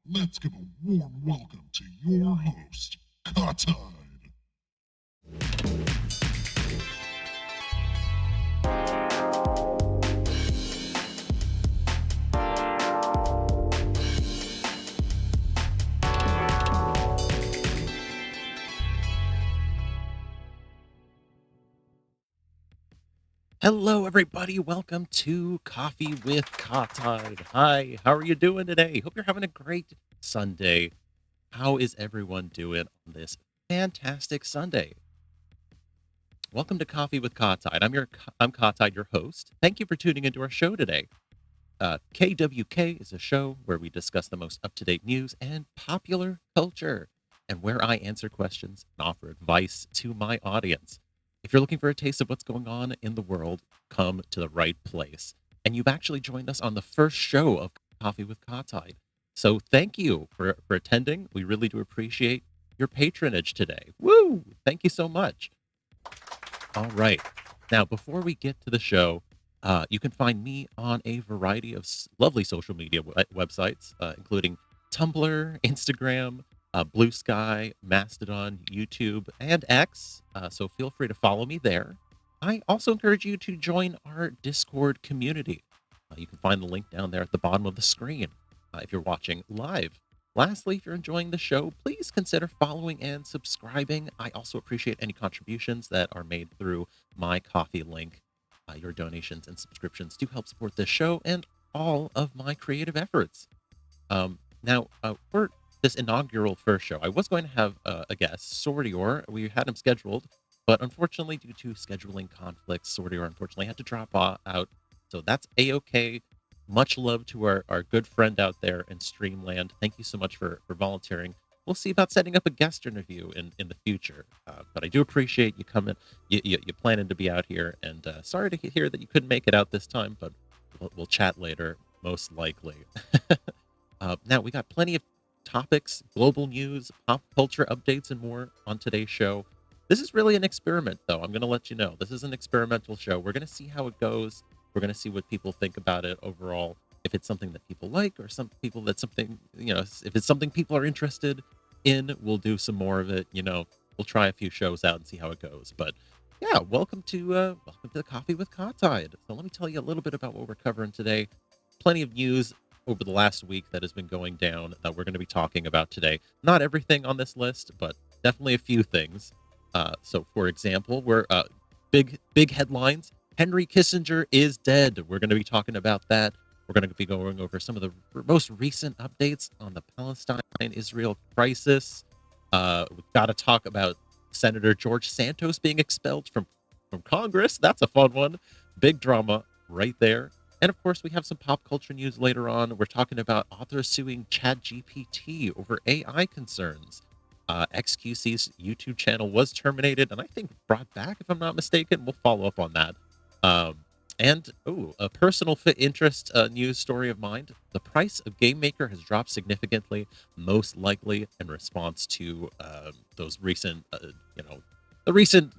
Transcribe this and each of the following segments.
Let's give a warm welcome to your host, Kahtide. Hello, everybody. Welcome to Coffee with Kahtide. Hi, how are you doing today? Hope you're having a great Sunday. How is everyone doing on this fantastic Sunday? Welcome to Coffee with Kahtide. I'm Kahtide, your host. Thank you for tuning into our show today. KWK is a show where we discuss the most up-to-date news and popular culture, and where I answer questions and offer advice to my audience. If you're looking for a taste of what's going on in the world, come to the right place. And you've actually joined us on the first show of Coffee with Kahtide. So thank you for attending. We really do appreciate your patronage today. Woo! Thank you so much. All right. Now, before we get to the show, you can find me on a variety of lovely social media websites, including Tumblr, Instagram, Blue Sky, Mastodon, YouTube, and X. So feel free to follow me there. I also encourage you to join our Discord community. You can find the link down there at the bottom of the screen if you're watching live. Lastly, if you're enjoying the show, please consider following and subscribing. I also appreciate any contributions that are made through my Coffee link. Your donations and subscriptions do help support this show and all of my creative efforts. Now, for this inaugural first show, I was going to have a guest, Sordior. We had him scheduled, but unfortunately, due to scheduling conflicts, Sordior unfortunately had to drop out. So that's A-OK. Much love to our good friend out there in Streamland. Thank you so much for volunteering. We'll see about setting up a guest interview in the future. But I do appreciate you coming, you planning to be out here. And sorry to hear that you couldn't make it out this time, but we'll chat later, most likely. Now, we got plenty of topics, global news, pop culture updates, and more on today's show. This is really an experiment, though. I'm going to let you know. This is an experimental show. We're going to see how it goes. We're going to see what people think about it overall. If it's something that people like, or some people that's something, if it's something people are interested in, we'll do some more of it. We'll try a few shows out and see how it goes. But yeah, welcome to the Coffee with Kahtide. So let me tell you a little bit about what we're covering today. Plenty of news over the last week that has been going down that we're going to be talking about today. Not everything on this list, but definitely a few things. So, for example, we're big headlines. Henry Kissinger is dead. We're going to be talking about that. We're going to be going over some of the most recent updates on the Palestine-Israel crisis. We've got to talk about Senator George Santos being expelled from Congress. That's a fun one. Big drama right there. And of course, we have some pop culture news later on. We're talking about authors suing ChatGPT over AI concerns. XQC's YouTube channel was terminated and I think brought back, if I'm not mistaken. We'll follow up on that. And a personal interest news story of mine. The price of Game Maker has dropped significantly, most likely in response to those recent, the recent,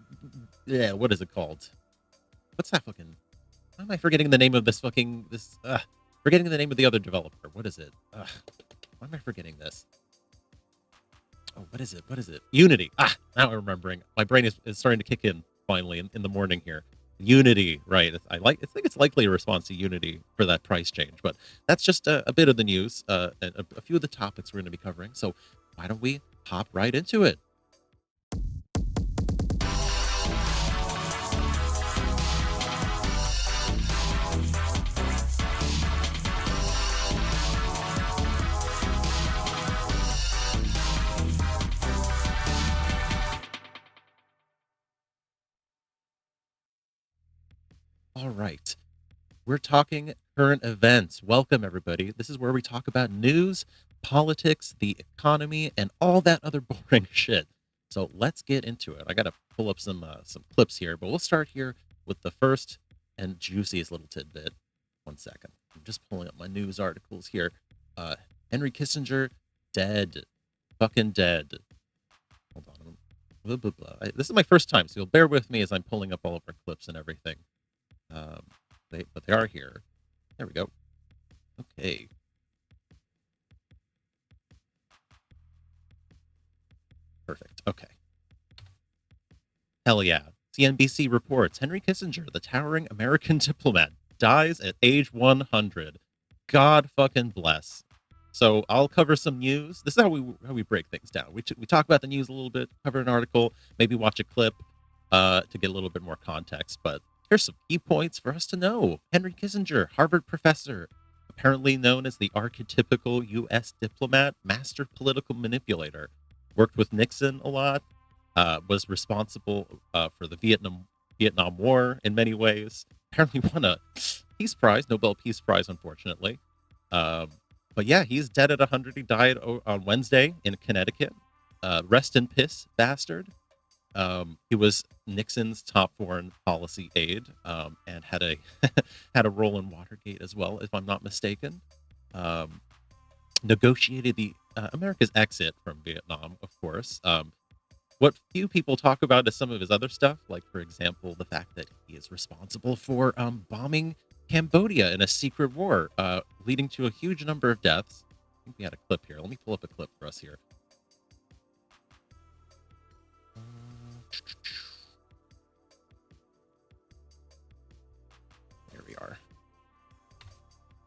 what is it called? What's that fucking... Why am I forgetting the name of forgetting the name of the other developer? What is it? Why am I forgetting this? Oh, what is it? Unity. Now I'm remembering. My brain is starting to kick in finally in the morning here. Unity, right? I think it's likely a response to Unity for that price change, but that's just a bit of the news and a few of the topics we're going to be covering. So why don't we hop right into it? All right. We're talking current events. Welcome, everybody. This is where we talk about news, politics, the economy, and all that other boring shit. So let's get into it. I got to pull up some clips here, but we'll start here with the first and juiciest little tidbit. 1 second. I'm just pulling up my news articles here. Henry Kissinger, dead. Fucking dead. Hold on. Blah, blah, blah. This is my first time, so you'll bear with me as I'm pulling up all of our clips and everything. But they are here. There we go. Okay. Perfect. Okay. Hell yeah. CNBC reports Henry Kissinger, the towering American diplomat, dies at age 100. God fucking bless. So I'll cover some news. This is how we break things down. We talk about the news a little bit, cover an article, maybe watch a clip to get a little bit more context. But here's some key points for us to know. Henry Kissinger, Harvard professor, apparently known as the archetypical U.S. diplomat, master political manipulator, worked with Nixon a lot, was responsible for the Vietnam War in many ways. Apparently won a Peace Prize, Nobel Peace Prize, unfortunately. Um, but yeah, he's dead at 100. He died on Wednesday in Connecticut. Rest in piss, bastard. He was Nixon's top foreign policy aide, and had a had a role in Watergate as well, if I'm not mistaken. Um, Negotiated the America's exit from Vietnam, of course. What few people talk about is some of his other stuff, like, for example, the fact that he is responsible for bombing Cambodia in a secret war, leading to a huge number of deaths. I think we had a clip here. Let me pull up a clip for us here. Here we are.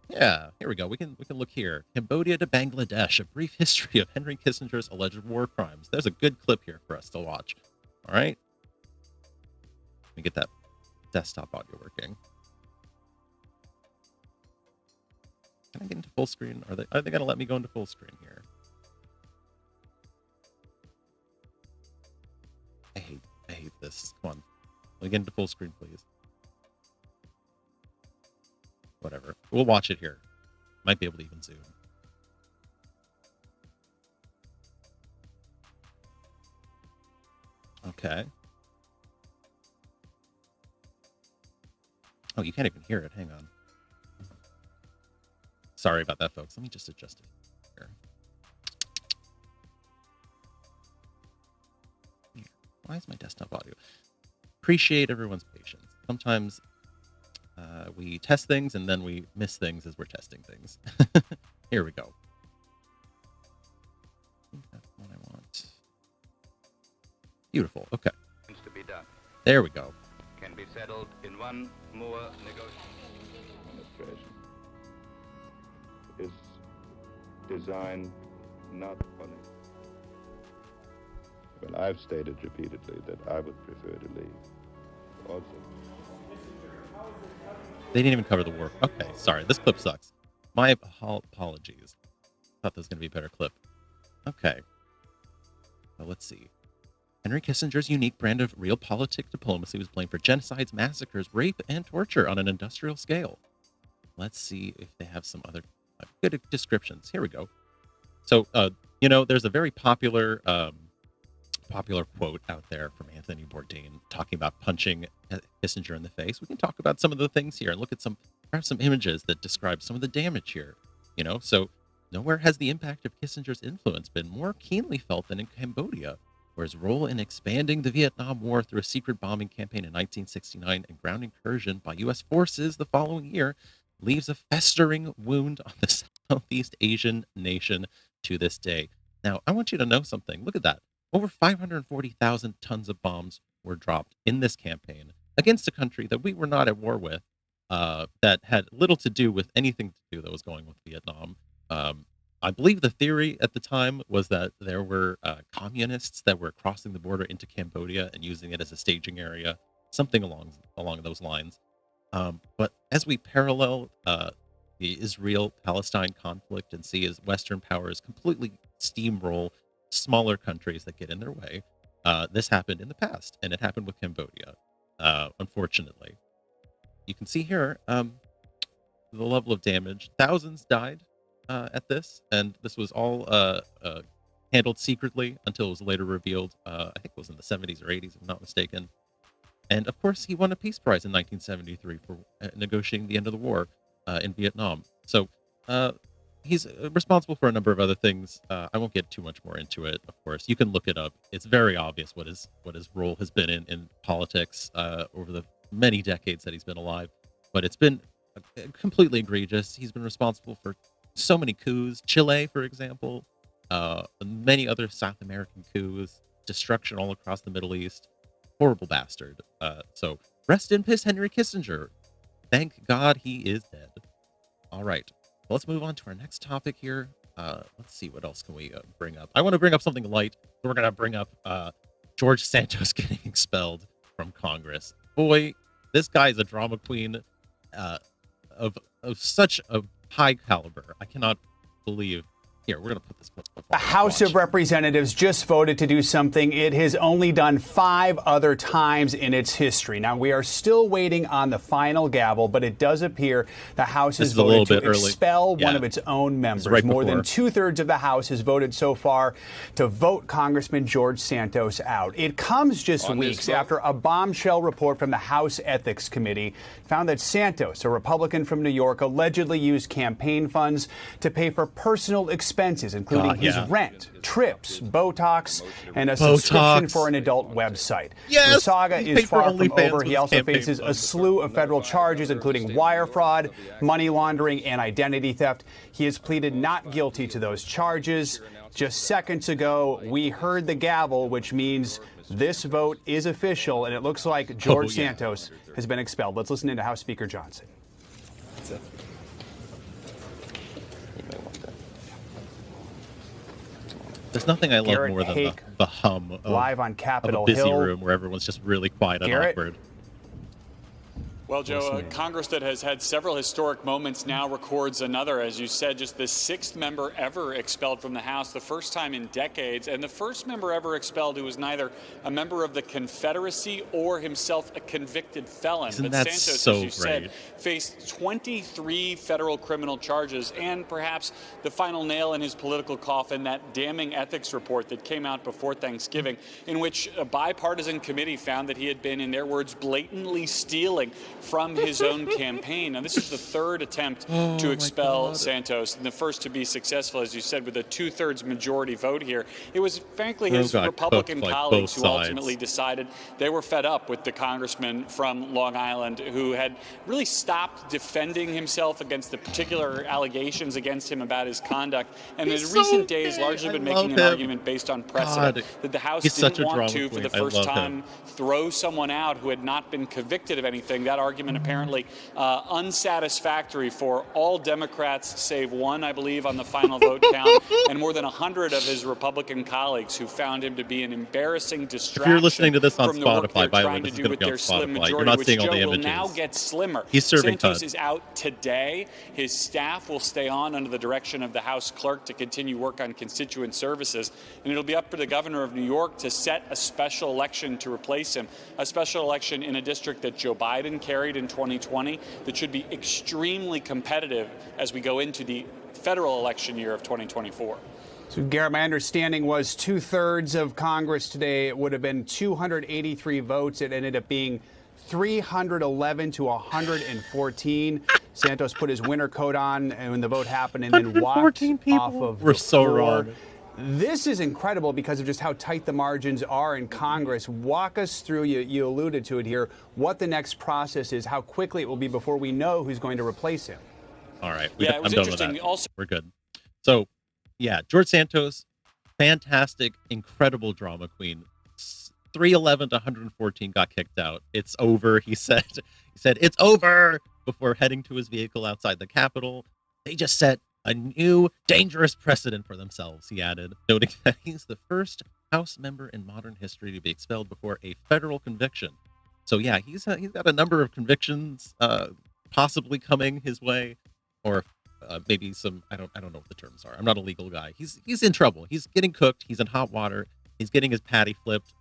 Yeah, here we go. We can look here. Cambodia to Bangladesh, a brief history of Henry Kissinger's alleged war crimes. There's a good clip here for us to watch. All right. Let me get that desktop audio working. Can I get into full screen? Are they gonna let me go into full screen here? I hate this. Come on. Let me get into full screen, please. Whatever. We'll watch it here. Might be able to even zoom. Okay. Oh, you can't even hear it. Hang on. Sorry about that, folks. Let me just adjust it here. Why is my desktop audio? Appreciate everyone's patience. Sometimes we test things and then we miss things as we're testing things. Here we go. I think that's what I want. Beautiful. Okay. To be done. There we go. Can be settled in one more negotiation. Administration is designed not only. Well, I've stated repeatedly that I would prefer to leave. Also, They didn't even cover the war. Okay, sorry. This clip sucks. My apologies. Thought this was going to be a better clip. Okay. Well, let's see. Henry Kissinger's unique brand of realpolitik diplomacy was blamed for genocides, massacres, rape, and torture on an industrial scale. Let's see if they have some other good descriptions. Here we go. So, there's a very popular quote out there from Anthony Bourdain talking about punching Kissinger in the face. We can talk about some of the things here and look at perhaps some images that describe some of the damage here. So nowhere has the impact of Kissinger's influence been more keenly felt than in Cambodia, where his role in expanding the Vietnam War through a secret bombing campaign in 1969 and ground incursion by U.S. forces the following year leaves a festering wound on the Southeast Asian nation to this day. Now, I want you to know something. Look at that. Over 540,000 tons of bombs were dropped in this campaign against a country that we were not at war with, that had little to do with anything to do that was going with Vietnam. I believe the theory at the time was that there were communists that were crossing the border into Cambodia and using it as a staging area, something along those lines. But as we parallel the Israel-Palestine conflict and see as Western powers completely steamroll smaller countries that get in their way, this happened in the past, and it happened with Cambodia, unfortunately. You can see here the level of damage. Thousands died at this, and this was all handled secretly until it was later revealed. I think it was in the 70s or 80s, if I'm not mistaken. And of course, he won a Peace Prize in 1973 for negotiating the end of the war in Vietnam. So he's responsible for a number of other things. I won't get too much more into it. Of course, you can look it up. It's very obvious what his role has been in politics over the many decades that he's been alive. But it's been completely egregious. He's been responsible for so many coups. Chile, for example, many other South American coups. destruction all across the Middle East. Horrible bastard. So rest in peace, Henry Kissinger. Thank God he is dead. All right, let's move on to our next topic here. Let's see, what else can we bring up? I want to bring up something light. So we're gonna bring up George Santos getting expelled from Congress. Boy, this guy is a drama queen of such a high caliber. I cannot believe. Here, we're going to put this clip up. The House of Representatives just voted to do something it has only done 5 other times in its history. Now, we are still waiting on the final gavel, but it does appear the House has voted to expel one of its own members. Right More than 2/3 of the House has voted so far to vote Congressman George Santos out. It comes just weeks after a bombshell report from the House Ethics Committee found that Santos, a Republican from New York, allegedly used campaign funds to pay for personal expenses, including his rent, trips, Botox, and a subscription for an adult website. Yes, the saga is far from over. He also faces a slew of federal charges, including wire fraud, money laundering, and identity theft. He has pleaded not guilty to those charges. Just seconds ago, we heard the gavel, which means this vote is official, and it looks like George Santos has been expelled. Let's listen to House Speaker Johnson. There's nothing I love more than the hum of, live on Capitol of a busy Hill. room where everyone's just really quiet and awkward. Well, Joe, a Congress that has had several historic moments now records another, as you said, just the 6th member ever expelled from the House, the first time in decades, and the first member ever expelled who was neither a member of the Confederacy or himself a convicted felon. Isn't but that Santos, so as you said, faced 23 federal criminal charges and perhaps the final nail in his political coffin, that damning ethics report that came out before Thanksgiving, in which a bipartisan committee found that he had been, in their words, blatantly stealing from his own campaign. Now, this is the 3rd attempt to expel Santos, and the first to be successful, as you said, with a 2/3 majority vote here. It was, frankly, his Republican colleagues who ultimately decided they were fed up with the congressman from Long Island, who had really stopped defending himself against the particular allegations against him about his conduct, and in recent days largely been making an argument based on precedent that the House didn't want to, for the first time, throw someone out who had not been convicted of anything. That argument apparently unsatisfactory for all Democrats save one, I believe, on the final vote count, and more than 100 of his Republican colleagues who found him to be an embarrassing distraction. If you're listening to this on from the work Spotify, by the way, trying this to is do going to with be on their slim Spotify. majority, You're not which, seeing all Joe, the will images. now get slimmer. He's serving Santos time. is out today. His staff will stay on under the direction of the House clerk to continue work on constituent services, and it'll be up to the governor of New York to set a special election to replace him, a special election in a district that Joe Biden carried in 2020 that should be extremely competitive as we go into the federal election year of 2024. So, Garrett, my understanding was 2/3 of Congress today. It would have been 283 votes. It ended up being 311 to 114. Santos put his winter coat on and when the vote happened, and then walked off of We're the so floor. wrong. This is incredible because of just how tight the margins are in Congress. Walk us through, you alluded to it here, what the next process is, how quickly it will be before we know who's going to replace him. All right. It was I'm done with interesting. that. Also, we're good. So, yeah, George Santos, fantastic, incredible drama queen. 311 to 114 got kicked out. It's over, he said. He said, it's over, before heading to his vehicle outside the Capitol. They just set a new dangerous precedent for themselves, he added, noting that he's the first House member in modern history to be expelled before a federal conviction. So yeah, he's got a number of convictions possibly coming his way, or maybe some, I don't know what the terms are. I'm not a legal guy. He's in trouble. He's getting cooked. He's in hot water. He's getting his patty flipped,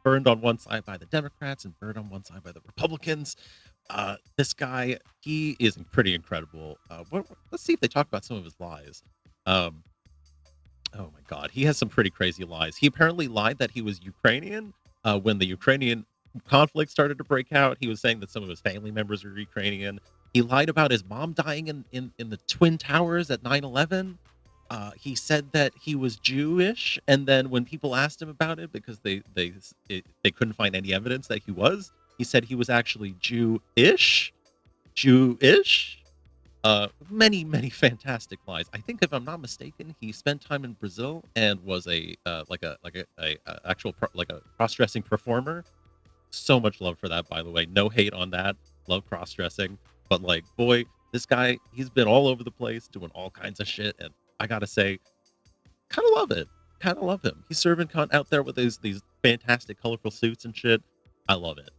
burned on one side by the Democrats and burned on one side by the Republicans. This guy, he is pretty incredible. Let's see if they talk about some of his lies. Oh my God, he has some pretty crazy lies. He apparently lied that he was Ukrainian when the Ukrainian conflict started to break out. He was saying that some of his family members were Ukrainian. He lied about his mom dying in the Twin Towers at 9/11. He said that he was Jewish, and then when people asked him about it, because they couldn't find any evidence that he was, he said he was actually Jewish. Many, many fantastic lines. I think, if I'm not mistaken, he spent time in Brazil and was a actual like a cross-dressing performer. So much love for that, by the way. No hate on that. Love cross-dressing, but like, boy, this guy, he's been all over the place doing all kinds of shit, and I gotta say, kind of love it. Kind of love him. He's serving out there with these fantastic, colorful suits and shit. I love it.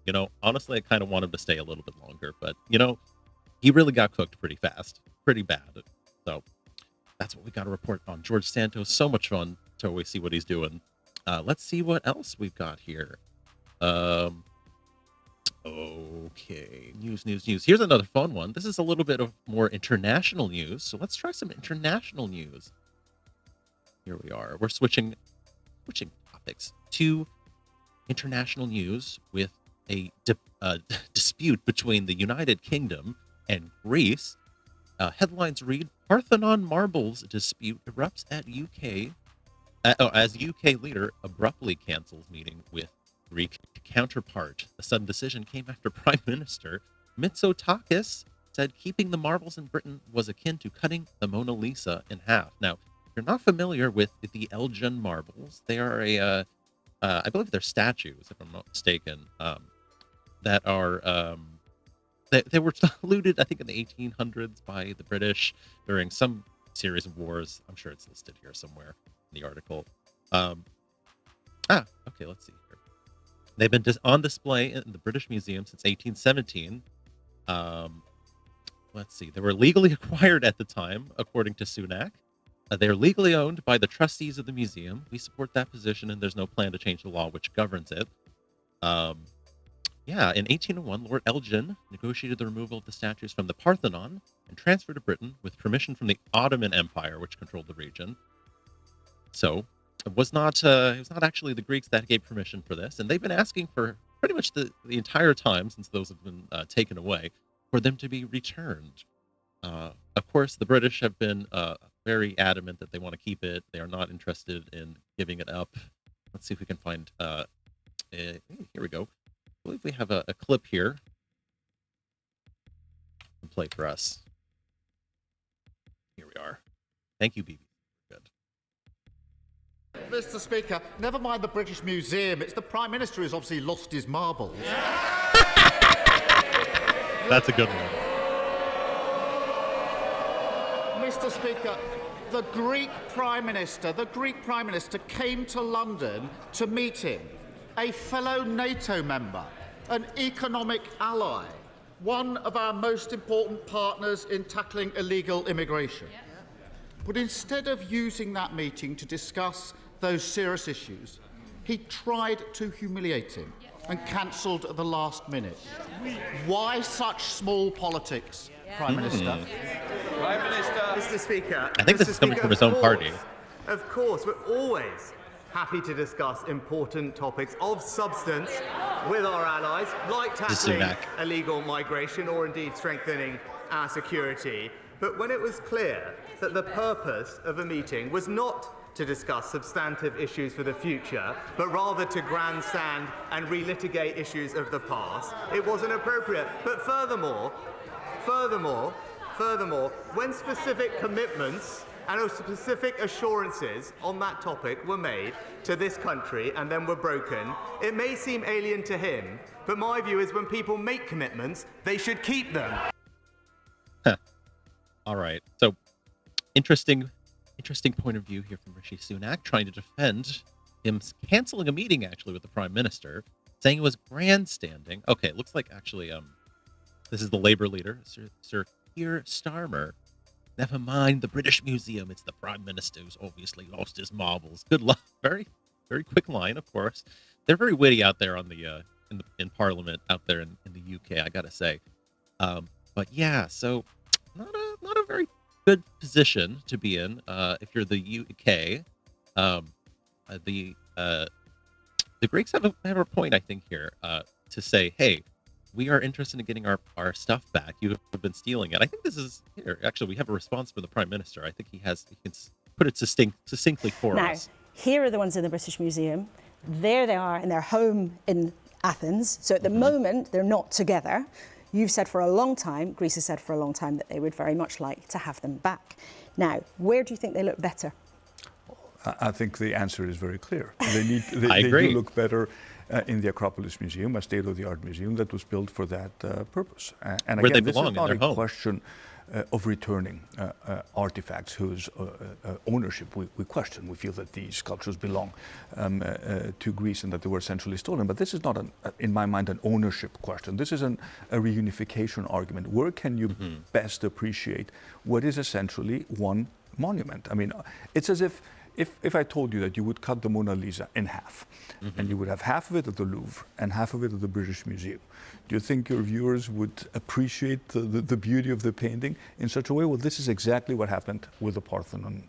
Honestly, I kind of want him to stay a little bit longer, but he really got cooked pretty fast, pretty bad. So that's what we got to report on George Santos. So much fun to always see what he's doing. Let's see what else we've got here. Okay, news. Here's another fun one. This is a little bit of more international news. So let's try some international news. Here we are. We're switching topics to international news with a dispute between the United Kingdom and Greece. Headlines read: Parthenon marbles dispute erupts at UK as UK leader abruptly cancels meeting with Greek counterpart. The sudden decision came after Prime Minister Mitsotakis said keeping the marbles in Britain was akin to cutting the Mona Lisa in half. Now, if you're not familiar with the Elgin marbles, they are I believe they're statues, if I'm not mistaken, that are they were looted, I think, in the 1800s by the British during some series of wars. I'm sure it's listed here somewhere in the article. Okay, let's see here. They've been on display in the British Museum since 1817. Let's see. They were legally acquired at the time, according to Sunak. They're legally owned by the trustees of the museum. We support that position, and there's no plan to change the law which governs it. In 1801, Lord Elgin negotiated the removal of the statues from the Parthenon and transferred to Britain with permission from the Ottoman Empire, which controlled the region. So it was not actually the Greeks that gave permission for this, and they've been asking for pretty much the entire time since those have been taken away for them to be returned. Of course, the British have been very adamant that they want to keep it. They are not interested in giving it up. Let's see if we can find. Here we go. I believe we have a clip here to play for us. Here we are. Thank you, BB. Good. Mr. Speaker, never mind the British Museum. It's the Prime Minister who's obviously lost his marbles. That's a good one. Mr. Speaker, the Greek Prime Minister came to London to meet him, a fellow NATO member, an economic ally, one of our most important partners in tackling illegal immigration. But instead of using that meeting to discuss those serious issues, he tried to humiliate him and cancelled at the last minute. Why such small politics, Prime Minister? Prime Minister. Mr. Speaker, I think this is coming from his own party. Of course, we're always happy to discuss important topics of substance with our allies, like tackling illegal migration or indeed strengthening our security. But when it was clear that the purpose of a meeting was not to discuss substantive issues for the future, but rather to grandstand and relitigate issues of the past, it wasn't appropriate. But furthermore, when specific commitments and specific assurances on that topic were made to this country and then were broken, it may seem alien to him, but my view is when people make commitments, they should keep them. All right. So, interesting point of view here from Rishi Sunak, trying to defend him canceling a meeting actually with the Prime Minister, saying it was grandstanding. Okay, it looks like actually this is the Labour leader, Sir Keir Starmer. Never mind the British Museum, it's the Prime Minister who's obviously lost his marbles. Good luck. Very, very quick line, of course. They're very witty out there on the in Parliament out there in the UK, I gotta say. But yeah, so not a very good position to be in if you're the UK. The Greeks have a point, I think, here to say, hey, we are interested in getting our stuff back. You have been stealing it. I think this is here. Actually, we have a response from the Prime Minister. I think he can put it succinctly for us. Now, here are the ones in the British Museum. There they are in their home in Athens. So at the moment, they're not together. You've said for a long time, Greece has said for a long time, that they would very much like to have them back. Now, where do you think they look better? I think the answer is very clear. They agree. do look better in the Acropolis Museum, a state-of-the-art museum that was built for that purpose. And Where again, they belong, this is not in their a home. question of returning artifacts whose ownership we question. We feel that these sculptures belong to Greece and that they were essentially stolen. But this is not, in my mind, an ownership question. This is a reunification argument. Where can you best appreciate what is essentially one monument? I mean, it's as if I told you that you would cut the Mona Lisa in half, and you would have half of it at the Louvre and half of it at the British Museum, do you think your viewers would appreciate the beauty of the painting in such a way? Well, this is exactly what happened with the Parthenon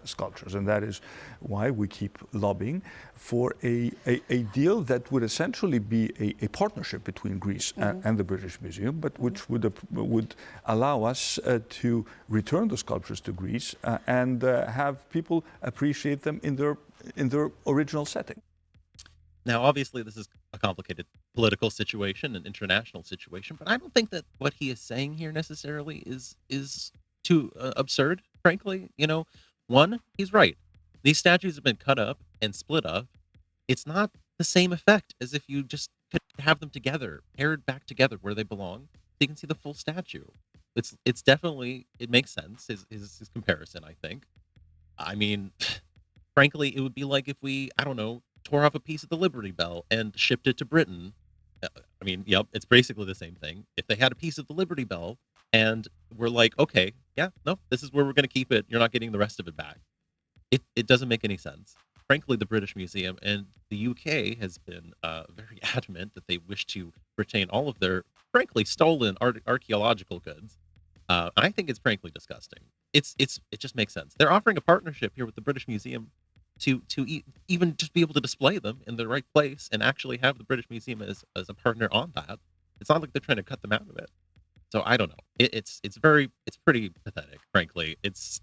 sculptures, and that is why we keep lobbying for a deal that would essentially be a partnership between Greece and the British Museum, but which would allow us to return the sculptures to Greece and have people appreciate them in their original setting. Now, obviously, this is a complicated political situation, an international situation, but I don't think that what he is saying here necessarily is too absurd, frankly. You know, one, he's right. These statues have been cut up and split up. It's not the same effect as if you just could have them together, paired back together where they belong, so you can see the full statue. It's definitely, it makes sense, his comparison, I think. I mean, frankly, it would be like if we, I don't know, tore off a piece of the Liberty Bell and shipped it to Britain. I mean, yep, it's basically the same thing. If they had a piece of the Liberty Bell and we're like, okay, yeah, no, this is where we're going to keep it. You're not getting the rest of it back. It doesn't make any sense. Frankly, the British Museum and the UK has been very adamant that they wish to retain all of their, frankly, stolen archaeological goods. And I think it's frankly disgusting. It just makes sense. They're offering a partnership here with the British Museum to even just be able to display them in the right place and actually have the British Museum as a partner on that. It's not like they're trying to cut them out of it. So I don't know. It's pretty pathetic, frankly. It's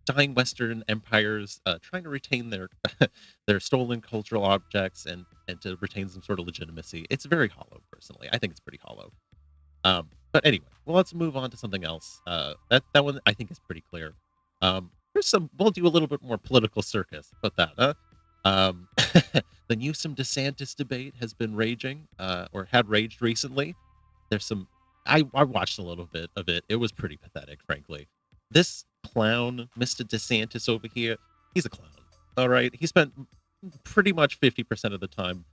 dying Western empires trying to retain their stolen cultural objects and to retain some sort of legitimacy. It's very hollow, personally. I think it's pretty hollow. But anyway, well, let's move on to something else. That one I think is pretty clear. We'll do a little bit more political circus about that. The Newsom DeSantis debate has been raging, or had raged recently. There's I watched a little bit of it. It was pretty pathetic, frankly. This clown, Mr. DeSantis over here, he's a clown. All right. He spent pretty much 50% of the time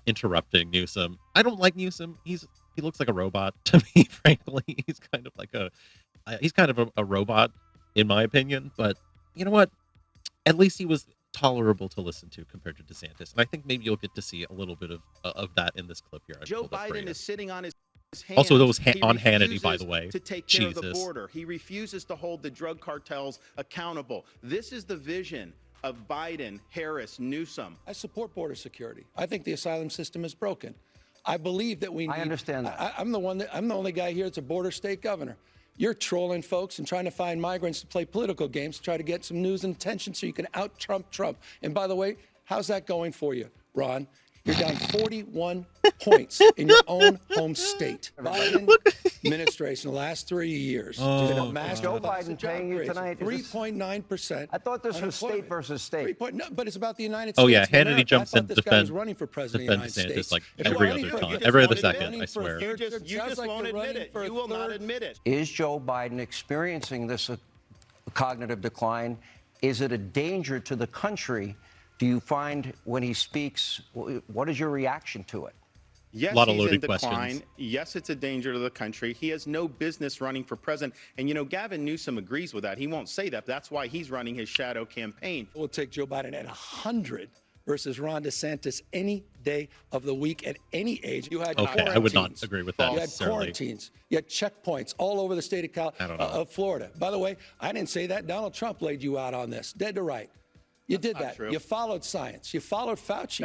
interrupting Newsom. I don't like Newsom. He looks like a robot to me, frankly. He's kind of a robot, in my opinion. But you know what? At least he was tolerable to listen to compared to DeSantis. And I think maybe you'll get to see a little bit of that in this clip here. Joe Biden is sitting on his hands. Also, those on Hannity, by the way. To take care of the border. He refuses to hold the drug cartels accountable. This is the vision of Biden, Harris, Newsom. I support border security. I think the asylum system is broken. I believe that we need... I understand that. I'm the only guy here that's a border state governor. You're trolling folks and trying to find migrants to play political games to try to get some news and attention so you can out-Trump Trump. And by the way, how's that going for you, Ron? You're down 41 points in your own home state. Biden administration, the last 3 years, did a massive Joe Biden paying you tonight? 3.9%. I thought this was state versus state. No, but it's about the United States. Oh yeah, Hannity jumps in to defend running for president of the United States like every other second. I swear. You just won't admit it. You will not admit it. Is Joe Biden experiencing this cognitive decline? Is it a danger to the country? Do you find when he speaks, what is your reaction to it? Yes, he's in decline. Yes, it's a danger to the country. He has no business running for president. And, you know, Gavin Newsom agrees with that. He won't say that. That's why he's running his shadow campaign. We'll take Joe Biden at 100 versus Ron DeSantis any day of the week at any age. You had quarantines. I would not agree with that. You had quarantines. You had checkpoints all over the state of Florida. By the way, I didn't say that. Donald Trump laid you out on this, dead to right. You did that. True. You followed science. You followed Fauci.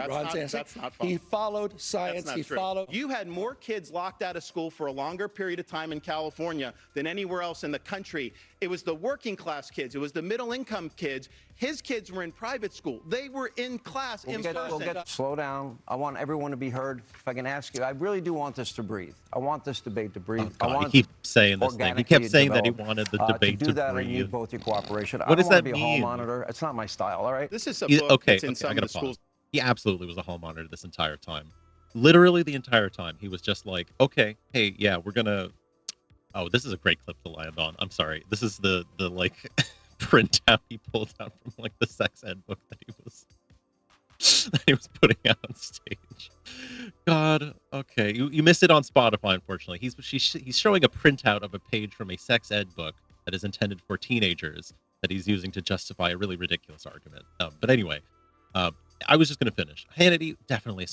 That's not He followed science. He followed. You had more kids locked out of school for a longer period of time in California than anywhere else in the country. It was the working class kids. It was the middle income kids. His kids were in private school. They were in class in person. Slow down. I want everyone to be heard. If I can ask you, I really do want this to breathe. I want this debate to breathe. Oh, God, he keeps saying this thing. He kept saying that he wanted the debate to do that. breathe. I need both your cooperation. What does that I don't want to be a hall monitor. It's not my style. All right. This is a book that's in some of the schools. He absolutely was a hall monitor this entire time. Literally the entire time. He was just like, okay, hey, yeah, we're gonna. Oh, this is a great clip to land on. I'm sorry. This is the like printout he pulled out from like the sex ed book that he was putting out on stage. God, okay, you missed it on Spotify. Unfortunately, he's showing a printout of a page from a sex ed book that is intended for teenagers that he's using to justify a really ridiculous argument. But anyway, I was just going to finish. Hannity definitely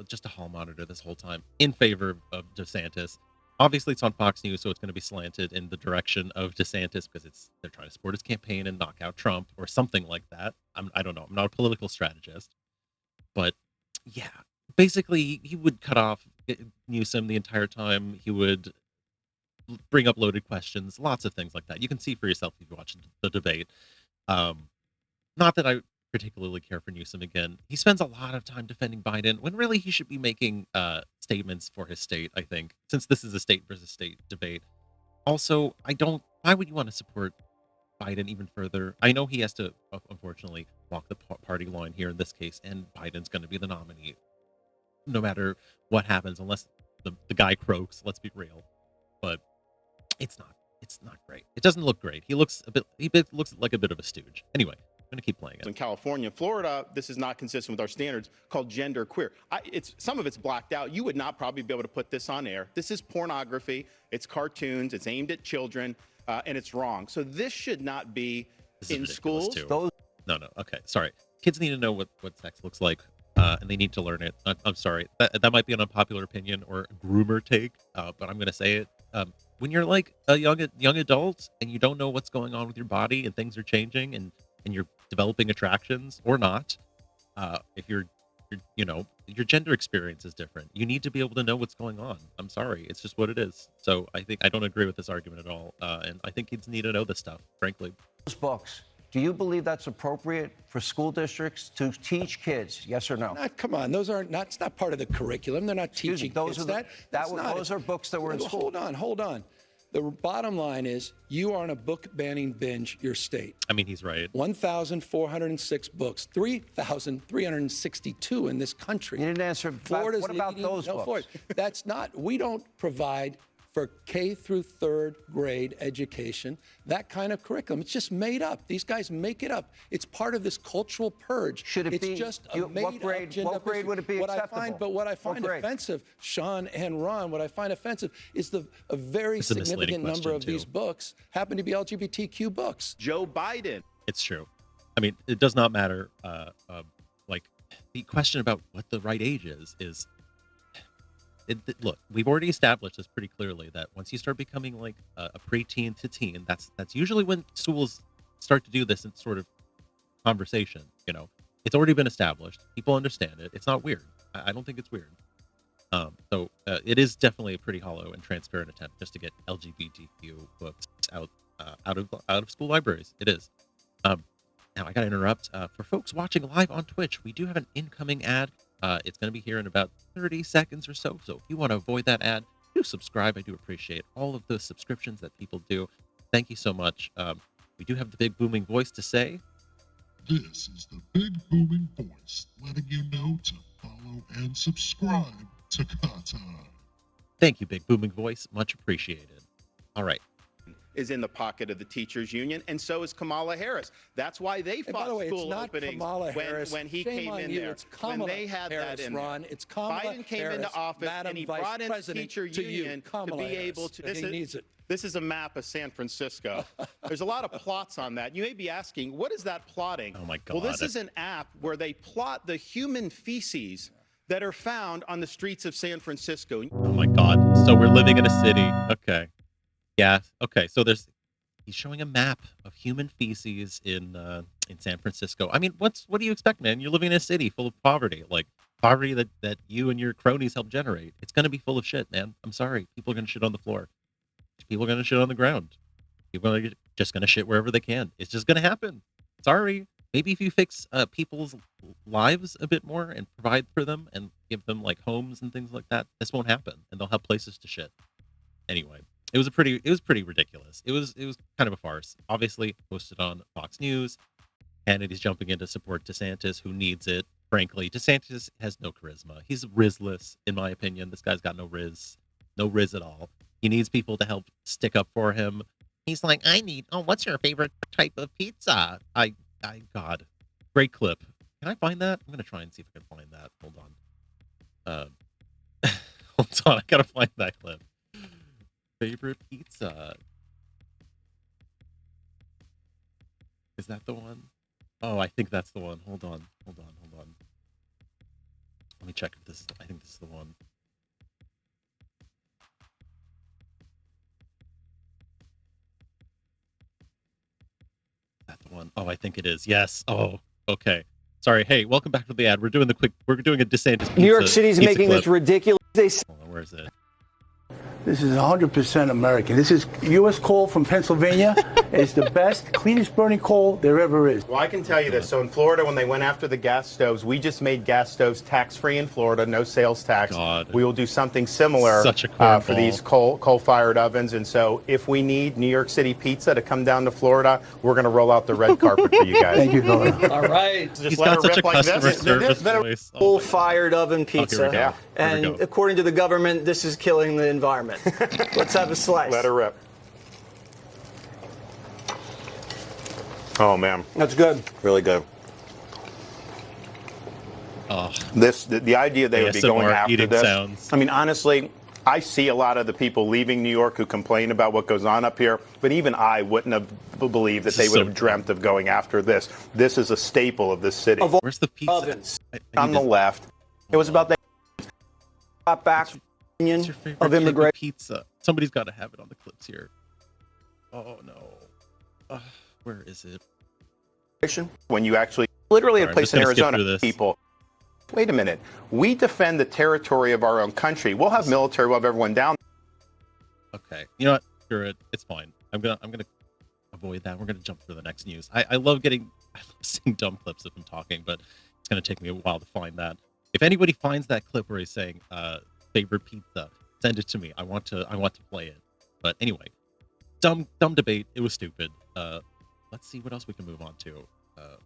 just a hall monitor this whole time in favor of DeSantis. Obviously, it's on Fox News, so it's going to be slanted in the direction of DeSantis because they're trying to support his campaign and knock out Trump or something like that. I don't know. I'm not a political strategist. But, yeah, basically, he would cut off Newsom the entire time. He would bring up loaded questions, lots of things like that. You can see for yourself if you watch the debate. Not that I particularly care for Newsom again. He spends a lot of time defending Biden when really he should be making statements for his state, I think, since this is a state versus state debate. Also, why would you want to support Biden even further? I know he has to, unfortunately, walk the party line here in this case, and Biden's going to be the nominee no matter what happens, unless the guy croaks, let's be real. But it's not great. It doesn't look great. He looks looks like a bit of a stooge. Anyway, I'm going to keep playing it. In California, Florida, this is not consistent with our standards, called gender queer. Some of it's blacked out. You would not probably be able to put this on air. This is pornography. It's cartoons. It's aimed at children, and it's wrong. So this should not be in schools. No. Okay, sorry. Kids need to know what sex looks like, and they need to learn it. I'm sorry. That might be an unpopular opinion or a groomer take, but I'm going to say it. When you're like a young adult and you don't know what's going on with your body and things are changing and you're developing attractions or not, if your gender experience is different, you need to be able to know what's going on. I'm sorry, it's just what it is. So I don't agree with this argument at all, and I think kids need to know this stuff, frankly. Those books. Do you believe that's appropriate for school districts to teach kids? Yes or no? Come on, those aren't. It's not part of the curriculum. They're not teaching those kids are those are books that were in school. Hold on. The bottom line is you are on a book banning binge, your state. I mean, he's right. 1,406 books, 3,362 in this country. You didn't answer. Florida's what about those books? Florida. That's not. We don't provide for K through third grade education that kind of curriculum. It's just made up. These guys make it up. It's part of this cultural purge. Should it it's be? Just a made what grade would it be acceptable? What I find offensive, Sean and Ron, what I find offensive is a very significant number of these books happen to be LGBTQ books. Joe Biden. It's true. I mean, it does not matter. Like the question about what the right age is. Look, we've already established this pretty clearly that once you start becoming like a preteen to teen, that's usually when schools start to do this in sort of conversation. You know, it's already been established. People understand it. It's not weird. I don't think it's weird. So it is definitely a pretty hollow and transparent attempt just to get LGBTQ books out of school libraries. It is. Now I got to interrupt. For folks watching live on Twitch, we do have an incoming ad. It's going to be here in about 30 seconds or so. So if you want to avoid that ad, do subscribe. I do appreciate all of the subscriptions that people do. Thank you so much. We do have the big booming voice to say. This is the big booming voice letting you know to follow and subscribe to Kahtide. Thank you, big booming voice. Much appreciated. All right. Is in the pocket of the teachers union, and so is Kamala Harris. That's why they fought school openings when he came in there. It's Kamala when they had Harris, that in Ron. there. It's Kamala Biden came Harris, into office Madam and he Vice brought in the President teacher union to be able to. He needs it. This is a map of San Francisco. There's a lot of plots on that. You may be asking, what is that plotting? Oh my God. Well, this is an app where they plot the human feces that are found on the streets of San Francisco. Oh my God. So we're living in a city. Okay. Yeah. Okay. So he's showing a map of human feces in San Francisco. I mean, what do you expect, man? You're living in a city full of poverty, like poverty that you and your cronies help generate. It's going to be full of shit, man. I'm sorry. People are going to shit on the floor. People are going to shit on the ground. People are just going to shit wherever they can. It's just going to happen. Sorry. Maybe if you fix people's lives a bit more and provide for them and give them like homes and things like that, this won't happen, and they'll have places to shit. Anyway, it was pretty ridiculous. It was kind of a farce. Obviously, posted on Fox News. Kennedy's jumping in to support DeSantis, who needs it. Frankly, DeSantis has no charisma. He's rizzless, in my opinion. This guy's got no riz at all. He needs people to help stick up for him. He's like, what's your favorite type of pizza? God, great clip. Can I find that? I'm gonna try and see if I can find that. Hold on. Hold on, I gotta find that clip. Favorite pizza. Is that the one? Oh, I think that's the one. Hold on. Let me check if this is, I think this is the one. Is that the one? Oh, I think it is. Yes. Oh, okay. Sorry. Hey, welcome back to the ad. We're doing a DeSantis pizza. New York City's making clip. this ridiculous. Hold on, where is it? This is 100% American. This is U.S. coal from Pennsylvania. It's the best, cleanest burning coal there ever is. Well, I can tell you this. So in Florida, when they went after the gas stoves, we just made gas stoves tax-free in Florida, no sales tax. God. We will do something similar for these coal-fired ovens. And so if we need New York City pizza to come down to Florida, we're going to roll out the red carpet for you guys. Thank you, Governor. All right. Just let it rip like this. Coal-fired oven pizza. And according to the government, this is killing the environment. Let's have a slice. Let her rip. Oh, man. That's good. Really good. Oh. The idea they would be going after this. Sounds. I mean, honestly, I see a lot of the people leaving New York who complain about what goes on up here, but even I wouldn't have believed that they would have dreamt of going after this. This is a staple of this city. Where's the pizza? Ovens. On the left. It was about that. Got back What's your favorite of immigration pizza? Somebody's got to have it on the clips here. Oh no. Where is it? When you actually literally a place in Arizona, people. Wait a minute. We defend the territory of our own country. We'll have military. We'll have everyone down. Okay. You know what? Screw it. It's fine. I'm gonna avoid that. We're gonna jump to the next news. I love seeing dumb clips of him talking, but it's gonna take me a while to find that. If anybody finds that clip where he's saying favorite pizza, send it to me. I want to play it. But anyway, dumb debate. It was stupid. Let's see what else we can move on to. Let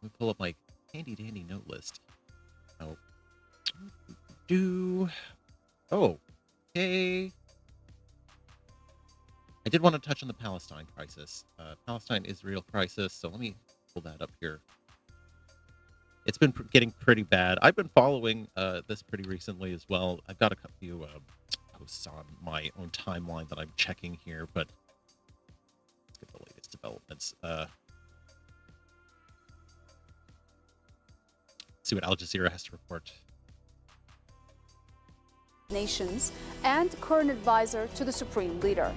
me pull up my handy dandy note list. Okay. I did want to touch on the Palestine crisis. Palestine-Israel crisis. So let me pull that up here. It's been getting pretty bad. I've been following this pretty recently as well. I've got a few posts on my own timeline that I'm checking here, but let's get the latest developments. See what Al Jazeera has to report. Nations and current advisor to the Supreme Leader.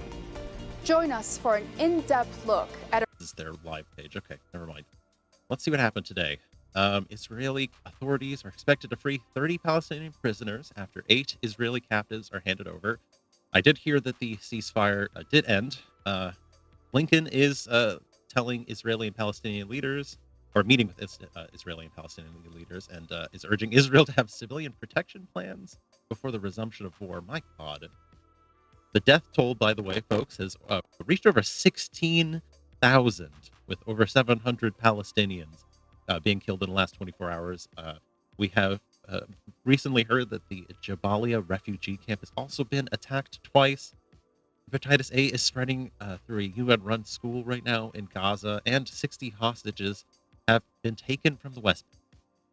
Join us for an in-depth look at... This is their live page. Okay, never mind. Let's see what happened today. Israeli authorities are expected to free 30 Palestinian prisoners after 8 Israeli captives are handed over. I did hear that the ceasefire did end. Blinken is telling Israeli and Palestinian leaders, or meeting with Israeli and Palestinian leaders, and is urging Israel to have civilian protection plans before the resumption of war. My God. The death toll, by the way, folks, has reached over 16,000, with over 700 Palestinians being killed in the last 24 hours. We have recently heard that the Jabalia refugee camp has also been attacked twice. Hepatitis A is spreading through a UN-run school right now in Gaza, and 60 hostages have been taken from the West.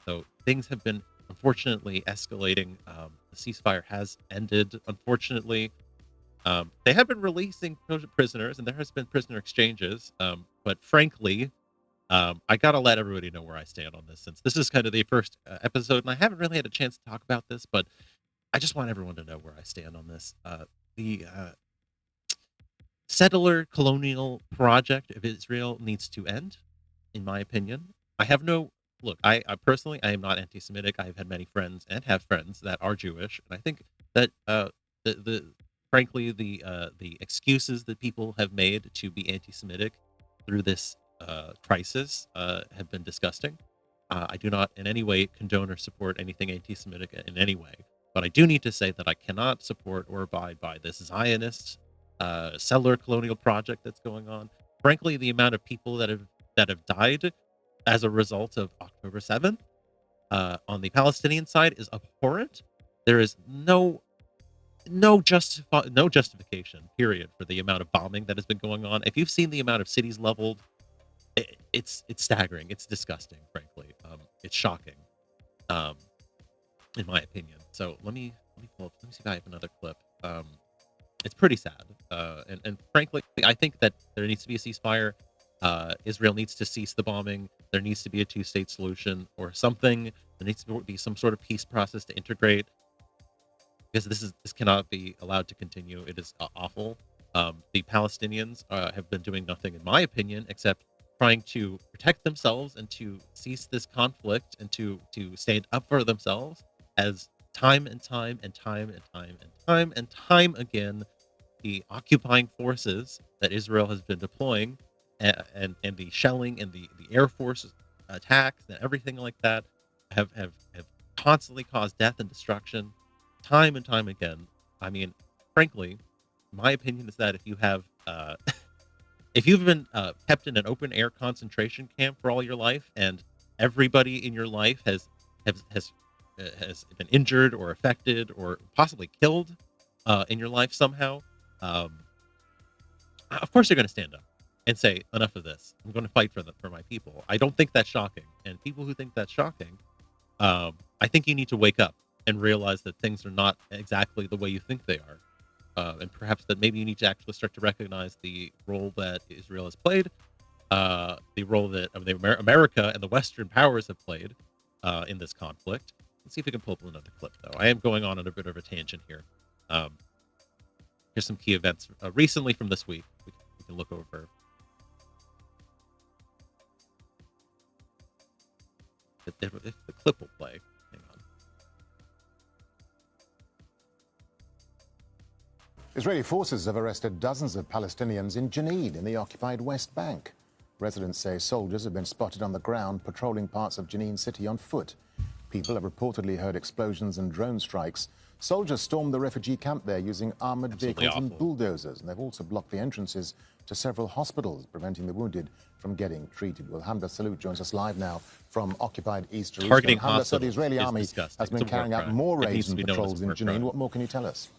So things have been, unfortunately, escalating. The ceasefire has ended, unfortunately. They have been releasing prisoners, and there has been prisoner exchanges. But frankly, I gotta let everybody know where I stand on this, since this is kind of the first episode, and I haven't really had a chance to talk about this, but I just want everyone to know where I stand on this. The settler colonial project of Israel needs to end, in my opinion. I have no look. I personally, I am not anti-Semitic. I have had many friends and have friends that are Jewish, and I think that the frankly, the excuses that people have made to be anti-Semitic through this crisis have been disgusting. I do not in any way condone or support anything anti-Semitic in any way, but I do need to say that I cannot support or abide by this Zionist settler colonial project that's going on. Frankly, the amount of people that have died as a result of October 7th on the Palestinian side is abhorrent. There is no justification, period, for the amount of bombing that has been going on. If you've seen the amount of cities leveled, it's staggering. It's disgusting, frankly. It's shocking, in my opinion. So let me pull up. Let me see if I have another clip. It's pretty sad, and frankly, I think that there needs to be a ceasefire. Israel needs to cease the bombing. There needs to be a two-state solution or something. There needs to be some sort of peace process to integrate, because this cannot be allowed to continue. It is awful. The Palestinians have been doing nothing, in my opinion, except trying to protect themselves and to cease this conflict and to stand up for themselves, as time and time and time and time and time and time again, the occupying forces that Israel has been deploying and the shelling and the Air Force attacks and everything like that have constantly caused death and destruction time and time again. I mean, frankly, my opinion is that if you have if you've been kept in an open air concentration camp for all your life, and everybody in your life has been injured or affected or possibly killed in your life somehow, of course you're going to stand up and say, enough of this. I'm going to fight for my people. I don't think that's shocking. And people who think that's shocking, I think you need to wake up and realize that things are not exactly the way you think they are. And perhaps that maybe you need to actually start to recognize the role that Israel has played, the role that America and the Western powers have played in this conflict. Let's see if we can pull up another clip, though. I am going on a bit of a tangent here. Here's some key events recently from this week. We can look over. If the clip will play. Hang on. Israeli forces have arrested dozens of Palestinians in Jenin in the occupied West Bank. Residents say soldiers have been spotted on the ground patrolling parts of Jenin city on foot. People have reportedly heard explosions and drone strikes. Soldiers stormed the refugee camp there using armoured vehicles and bulldozers, and they've also blocked the entrances to several hospitals, preventing the wounded from getting treated. Well, Hamda Salut joins us live now from occupied East Jerusalem. Targeting Hamda, so the hospitals Israeli is army disgusting. has been It's a war carrying out crime. more It raids needs to and be known as a patrols in war Jenin. crime. What more can you tell us?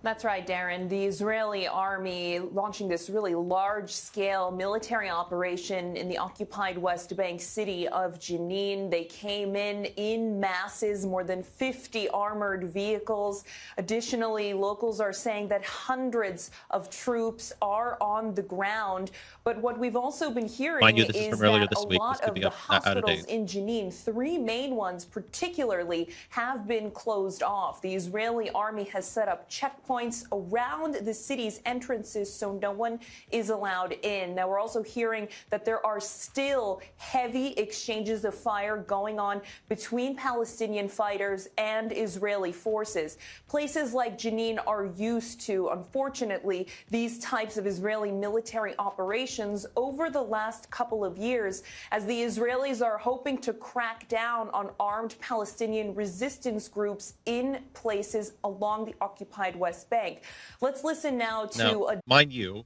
That's right, Darren. The Israeli army launching this really large-scale military operation in the occupied West Bank city of Jenin. They came in masses, more than 50 armored vehicles. Additionally, locals are saying that hundreds of troops are on the ground. But what we've also been hearing This is is from earlier that this a week. lot This could of be the out of hospitals date. in Jenin, three main ones particularly, have been closed off. The Israeli army has set up checkpoints around the city's entrances so no one is allowed in. Now, we're also hearing that there are still heavy exchanges of fire going on between Palestinian fighters and Israeli forces. Places like Jenin are used to, unfortunately, these types of Israeli military operations over the last couple of years, as the Israelis are hoping to crack down on armed Palestinian resistance groups in places along the occupied West Bank. Let's listen now to mind you,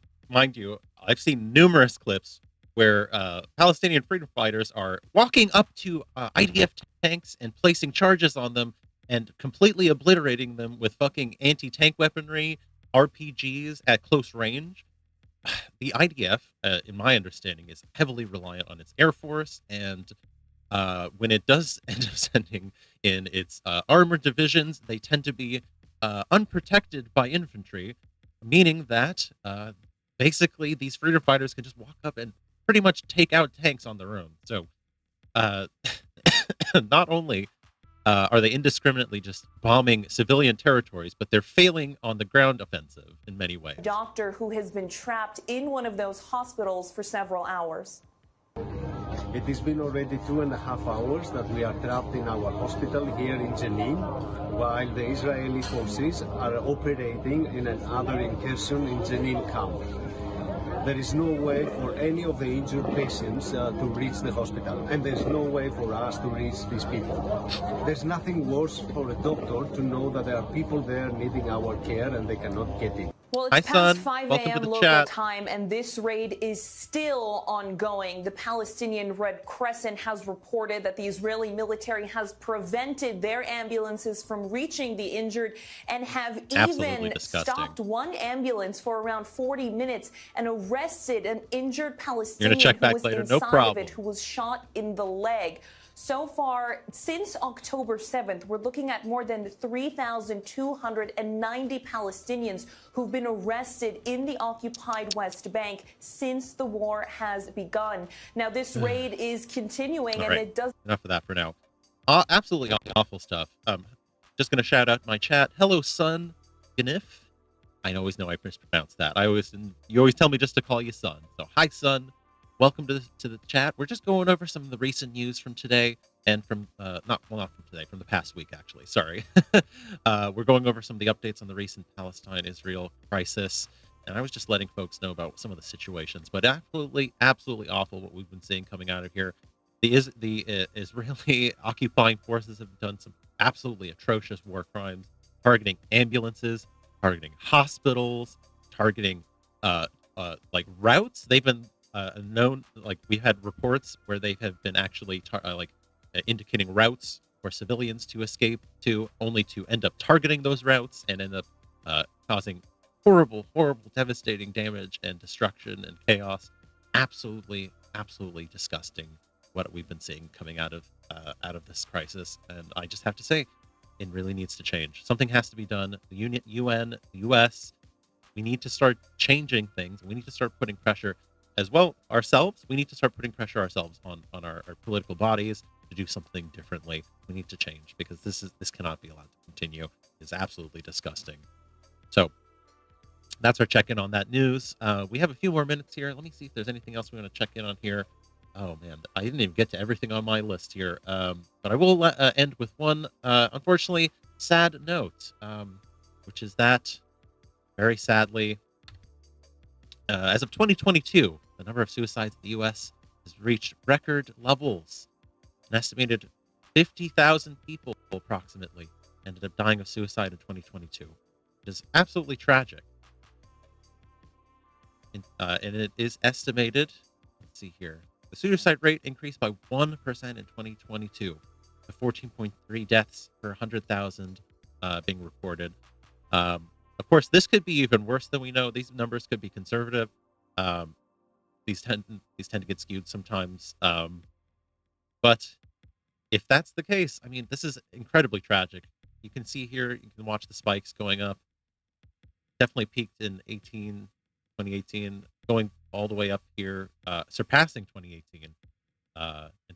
I've seen numerous clips where Palestinian freedom fighters are walking up to IDF tanks and placing charges on them and completely obliterating them with fucking anti-tank weaponry, RPGs at close range. The IDF, in my understanding, is heavily reliant on its Air Force, and when it does end up sending in its armored divisions, they tend to be unprotected by infantry, meaning that basically these freedom fighters can just walk up and pretty much take out tanks on their own. So not only are they indiscriminately just bombing civilian territories, but they're failing on the ground offensive in many ways. doctor who has been trapped in one of those hospitals for several hours. It has been already 2.5 hours that we are trapped in our hospital here in Jenin, while the Israeli forces are operating in another incursion in Jenin camp. There is no way for any of the injured patients to reach the hospital, and there's no way for us to reach these people. There's nothing worse for a doctor to know that there are people there needing our care and they cannot get it. Well, Hi, it's past son. 5 Welcome to a.m. the local chat. time, and this raid is still ongoing. The Palestinian Red Crescent has reported that the Israeli military has prevented their ambulances from reaching the injured and have Absolutely even disgusting. stopped one ambulance for around 40 minutes and arrested an injured You're Palestinian gonna check who back was later. inside No of problem. it, who was shot in the leg. So far, since October 7th, we're looking at more than 3,290 Palestinians who've been arrested in the occupied West Bank since the war has begun. Now, this raid is continuing, All and right. it does. Enough of that for now. Absolutely awful stuff. Just gonna shout out my chat. Hello, son, Ganif. I always know I mispronounced that. You always tell me just to call you son. So hi, son. Welcome to the chat. We're just going over some of the recent news from today and from not from today, from the past week actually. Sorry. We're going over some of the updates on the recent Palestine-Israel crisis, and I was just letting folks know about some of the situations. But absolutely awful what we've been seeing coming out of here. The Israeli occupying forces have done some absolutely atrocious war crimes, targeting ambulances, targeting hospitals, targeting like routes. They've been known, like we had reports where they have been actually indicating routes for civilians to escape to, only to end up targeting those routes and end up causing horrible, devastating damage and destruction and chaos. Absolutely disgusting what we've been seeing coming out of this crisis. And I just have to say, it really needs to change. Something has to be done. The UN, the US, we need to start changing things. We need to start putting pressure as well ourselves. We need to start putting pressure ourselves on our political bodies to do something differently. We need to change because this cannot be allowed to continue. It's absolutely disgusting. So that's our check-in on that news. We have a few more minutes here. Let me see if there's anything else we want to check in on here. Oh man, I didn't even get to everything on my list here. But I will end with one, unfortunately, sad note, which is that, very sadly, as of 2022, the number of suicides in the U.S. has reached record levels. An estimated 50,000 people, approximately, ended up dying of suicide in 2022. It is absolutely tragic. And it is estimated, let's see here, the suicide rate increased by 1% in 2022 to 14.3 deaths per 100,000 being reported. Of course, this could be even worse than we know. These numbers could be conservative. These tend to get skewed sometimes. But if that's the case, I mean, this is incredibly tragic. You can see here, you can watch the spikes going up. Definitely peaked in 2018, going all the way up here, surpassing 2018 in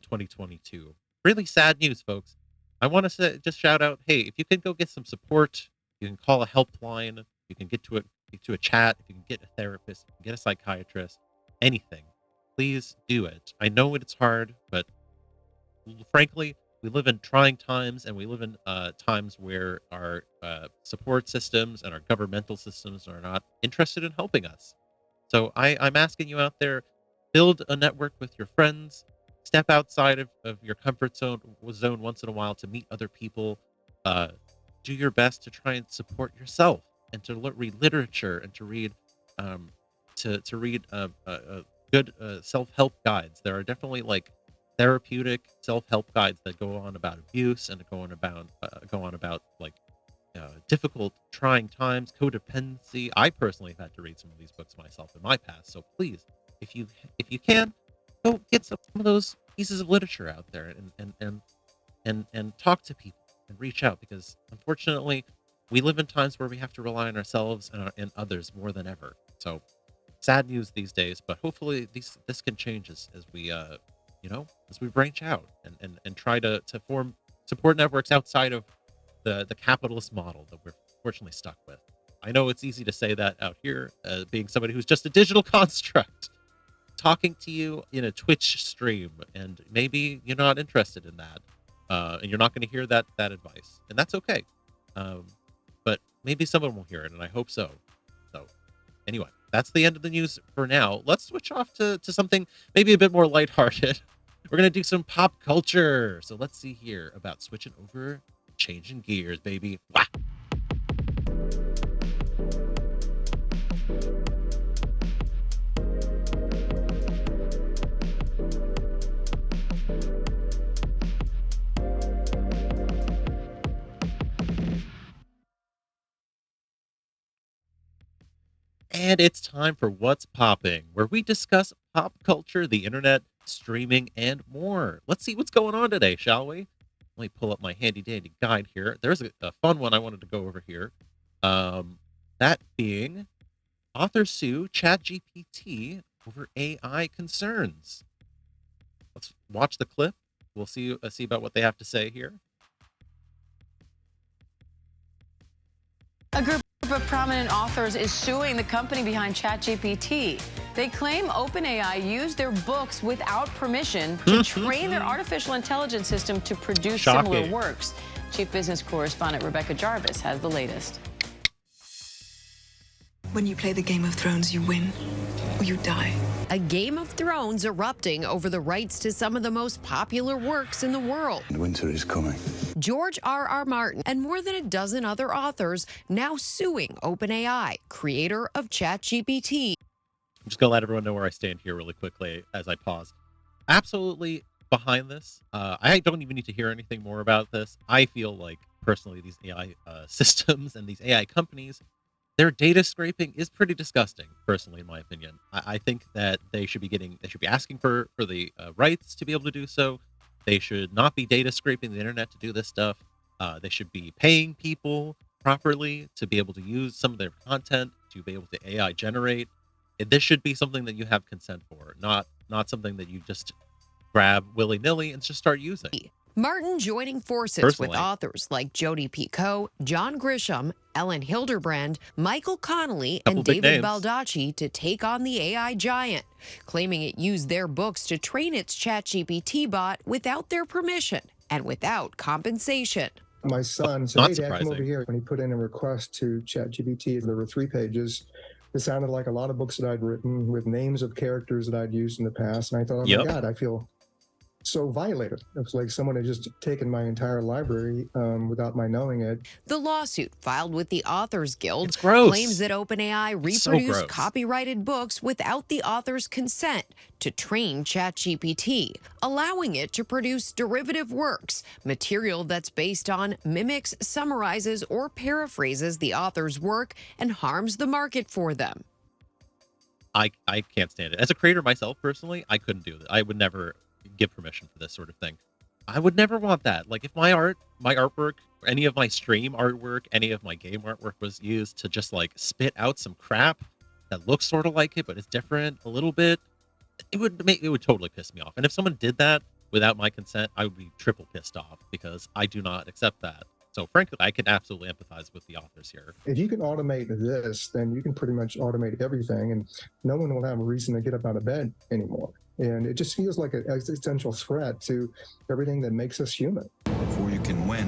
2022. Really sad news, folks. I want to just shout out, hey, if you can go get some support, you can call a helpline, you can get to a chat, if you can get a therapist, you can get a psychiatrist, anything. Please do it. I know it's hard, but frankly, we live in trying times, and we live in times where our support systems and our governmental systems are not interested in helping us. So I'm asking you out there, build a network with your friends, step outside of your comfort zone once in a while to meet other people. Do your best to try and support yourself and to read literature and to read good self-help guides. There are definitely like therapeutic self-help guides that go on about abuse and go on about like difficult, trying times, codependency. I personally have had to read some of these books myself in my past. So please, if you can, go get some of those pieces of literature out there and talk to people and reach out, because unfortunately we live in times where we have to rely on ourselves and others more than ever. So sad news these days, but hopefully this can change as we as we branch out and try to form support networks outside of the capitalist model that we're fortunately stuck with. I know it's easy to say that out here, being somebody who's just a digital construct, talking to you in a Twitch stream, and maybe you're not interested in that, and you're not going to hear that advice, and that's okay. But maybe someone will hear it, and I hope so. So, anyway, that's the end of the news for now. Let's switch off to something maybe a bit more lighthearted. We're going to do some pop culture. So let's see here about switching over, changing gears, baby. Wow. And it's time for What's Popping, where we discuss pop culture, the internet, streaming, and more. Let's see what's going on today, shall we? Let me pull up my handy-dandy guide here. There's a fun one I wanted to go over here. That being authors sue ChatGPT over AI concerns. Let's watch the clip. We'll see about what they have to say here. A group of prominent authors is suing the company behind ChatGPT. They claim OpenAI used their books without permission to train their artificial intelligence system to produce similar works. Chief Business Correspondent Rebecca Jarvis has the latest. When you play the Game of Thrones, you win or you die. A Game of Thrones erupting over the rights to some of the most popular works in the world. Winter is coming. George R.R. Martin and more than a dozen other authors now suing OpenAI, creator of ChatGPT. I'm just going to let everyone know where I stand here really quickly as I pause. Absolutely behind this. I don't even need to hear anything more about this. I feel like, personally, these AI systems and these AI companies, their data scraping is pretty disgusting, personally, in my opinion. I think that they should be asking for the rights to be able to do so. They should not be data scraping the internet to do this stuff. They should be paying people properly to be able to use some of their content to be able to AI generate. This should be something that you have consent for, not something that you just grab willy-nilly and just start using. Martin joining forces with authors like Jodi Picoult, John Grisham, Ellen Hilderbrand, Michael Connelly, and David Baldacci to take on the AI giant, claiming it used their books to train its ChatGPT bot without their permission and without compensation. My son said, "Hey, Dad, come over here." When he put in a request to ChatGPT, there were 3 pages. It sounded like a lot of books that I'd written with names of characters that I'd used in the past. And I thought, oh my God, I feel so violated. It's like someone had just taken my entire library without my knowing it. The lawsuit filed with the Authors Guild gross. claims that OpenAI reproduced copyrighted books without the author's consent to train ChatGPT, allowing it to produce derivative works, material that's based on, mimics, summarizes, or paraphrases the author's work and harms the market for them. I can't stand it. As a creator myself, personally, I couldn't do that. I would never give permission for this sort of thing. I would never want that. Like, if my artwork, any of my stream artwork, any of my game artwork was used to just like spit out some crap that looks sort of like it but it's different a little bit, it would totally piss me off. And if someone did that without my consent, I would be triple pissed off because I do not accept that. So frankly, I can absolutely empathize with the authors here. If you can automate this, then you can pretty much automate everything, and no one will have a reason to get up out of bed anymore. And it just feels like an existential threat to everything that makes us human. Before you can win,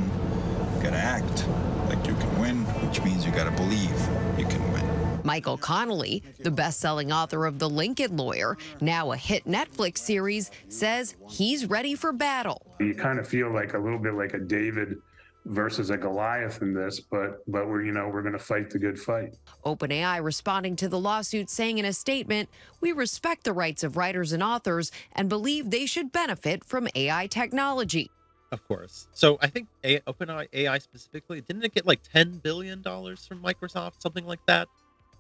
you gotta act like you can win, which means you gotta believe you can win. Michael Connelly, the best-selling author of The Lincoln Lawyer, now a hit Netflix series, says he's ready for battle. You kind of feel like a little bit like a David versus a Goliath in this, but we're going to fight the good fight. OpenAI responding to the lawsuit, saying in a statement, "We respect the rights of writers and authors and believe they should benefit from AI technology." Of course. So I think OpenAI specifically, didn't it get like $10 billion from Microsoft, something like that?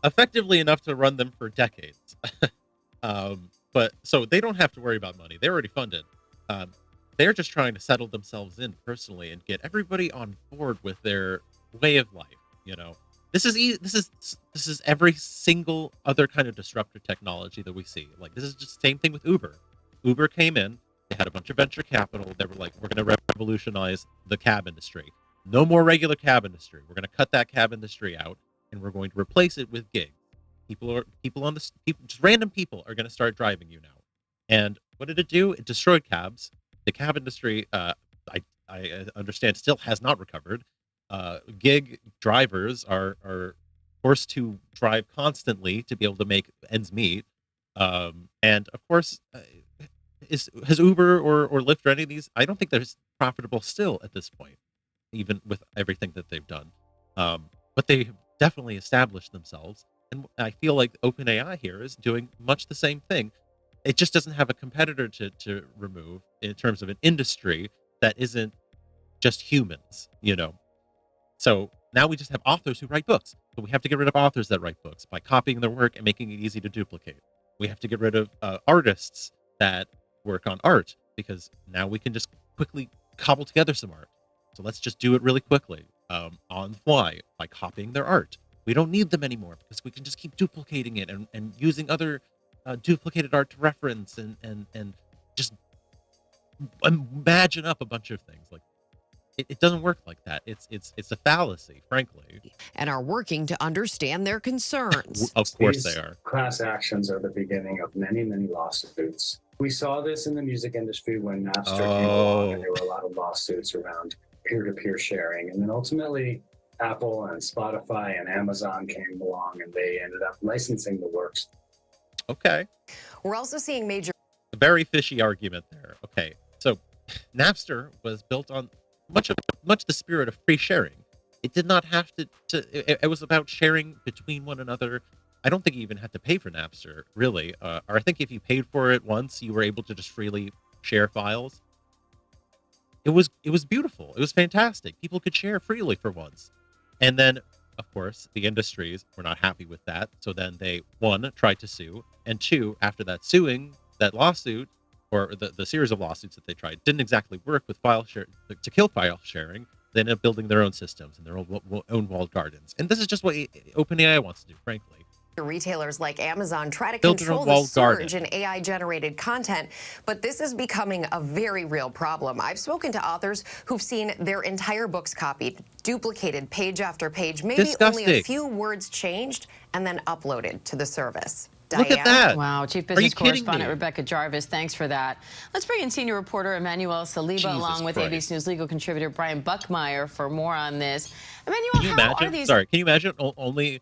Effectively enough to run them for decades. But so they don't have to worry about money. They're already funded. They're just trying to settle themselves in personally and get everybody on board with their way of life. You know, this is every single other kind of disruptive technology that we see. Like, this is just the same thing with Uber. Uber came in, they had a bunch of venture capital. They were like, we're going to revolutionize the cab industry. No more regular cab industry. We're going to cut that cab industry out and we're going to replace it with gigs. just random people are going to start driving you now. And what did it do? It destroyed cabs. The cab industry, I understand, still has not recovered. Gig drivers are forced to drive constantly to be able to make ends meet. And of course, has Uber or Lyft or any of these? I don't think they're profitable still at this point, even with everything that they've done. But they definitely established themselves, and I feel like OpenAI here is doing much the same thing. It just doesn't have a competitor to remove in terms of an industry that isn't just humans, So now we just have authors who write books. But we have to get rid of authors that write books by copying their work and making it easy to duplicate. We have to get rid of artists that work on art, because now we can just quickly cobble together some art. So let's just do it really quickly on the fly by copying their art. We don't need them anymore because we can just keep duplicating it and using other duplicated art to reference and just imagine up a bunch of things. Like it doesn't work like that. It's a fallacy, frankly. And are working to understand their concerns. Of course they are. Class actions are the beginning of many, many lawsuits. We saw this in the music industry when Napster came along, and there were a lot of lawsuits around peer-to-peer sharing. And then ultimately, Apple and Spotify and Amazon came along, and they ended up licensing the works. Okay. We're also seeing major... A very fishy argument there. Okay, so Napster was built on much the spirit of free sharing. It did not have to it was about sharing between one another. I don't think you even had to pay for Napster, really. Or I think if you paid for it once, you were able to just freely share files. It was beautiful. It was fantastic. People could share freely for once. And then, of course, the industries were not happy with that. So then they, one, tried to sue. And two, after that lawsuit, or the series of lawsuits that they tried, didn't exactly work with to kill file sharing. They ended up building their own systems and their own walled gardens. And this is just what OpenAI wants to do, frankly. Retailers like Amazon try to control the surge in AI-generated content, but this is becoming a very real problem. I've spoken to authors who've seen their entire books copied, duplicated page after page, maybe only a few words changed, and then uploaded to the service. Look at that. Wow. Chief Business Correspondent Rebecca Jarvis, thanks for that. Let's bring in senior reporter Emmanuel Saliba along with ABC News legal contributor Brian Buckmeyer for more on this. Emmanuel, can you imagine only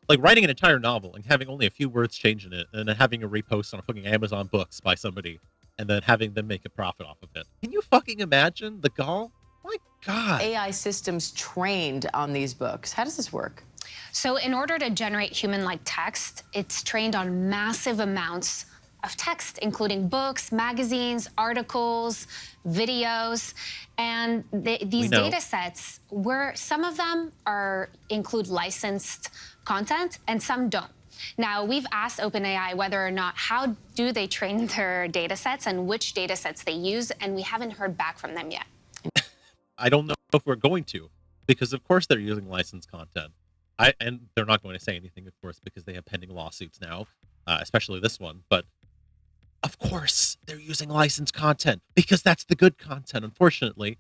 like writing an entire novel and having only a few words change in it, and then having a repost on a fucking Amazon books by somebody, and then having them make a profit off of it? Can you fucking imagine the gall? My God. AI systems trained on these books. How does this work? So in order to generate human-like text, it's trained on massive amounts of text, including books, magazines, articles, videos, and these data sets, some of them include licensed content and some don't. Now, we've asked OpenAI whether or not how do they train their data sets and which data sets they use, and we haven't heard back from them yet. I don't know if we're going to, because of course they're using licensed content. And they're not going to say anything, of course, because they have pending lawsuits now, especially this one. But of course, they're using licensed content because that's the good content, unfortunately.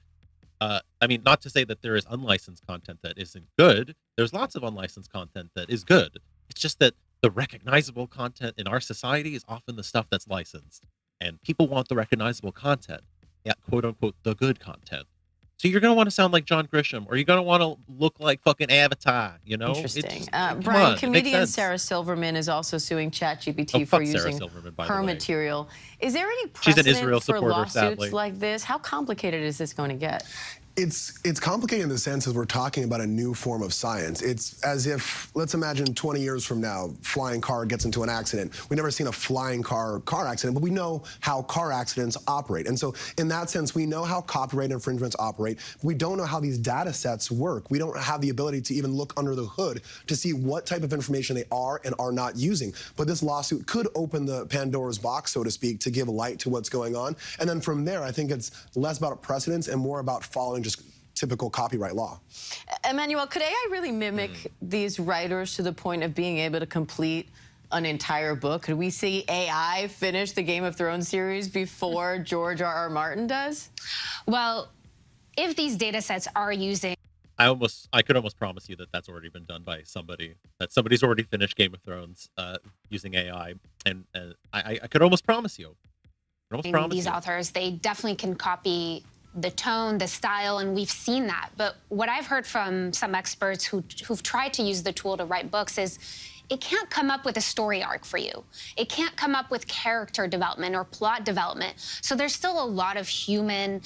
I mean, not to say that there is unlicensed content that isn't good. There's lots of unlicensed content that is good. It's just that the recognizable content in our society is often the stuff that's licensed. And people want the recognizable content, quote unquote, the good content. So you're going to want to sound like John Grisham, or you're going to want to look like fucking Avatar, Interesting. Brian, comedian Sarah Silverman is also suing ChatGPT for using her material. Is there any precedent for lawsuits like this? How complicated is this going to get? It's complicated in the sense that we're talking about a new form of science. It's as if, let's imagine 20 years from now, flying car gets into an accident. We've never seen a flying car accident, but we know how car accidents operate. And so in that sense, we know how copyright infringements operate. We don't know how these data sets work. We don't have the ability to even look under the hood to see what type of information they are and are not using. But this lawsuit could open the Pandora's box, so to speak, to give light to what's going on. And then from there, I think it's less about precedents and more about following just typical copyright law. Emmanuel, could AI really mimic these writers to the point of being able to complete an entire book? Could we see AI finish the Game of Thrones series before George R.R. Martin does? Well, if these data sets are using... I could almost promise you that that's already been done by somebody. That somebody's already finished Game of Thrones using AI, and I could almost promise you. These authors, they definitely can copy the tone, the style, and we've seen that. But what I've heard from some experts who've tried to use the tool to write books is it can't come up with a story arc for you. It can't come up with character development or plot development. So there's still a lot of human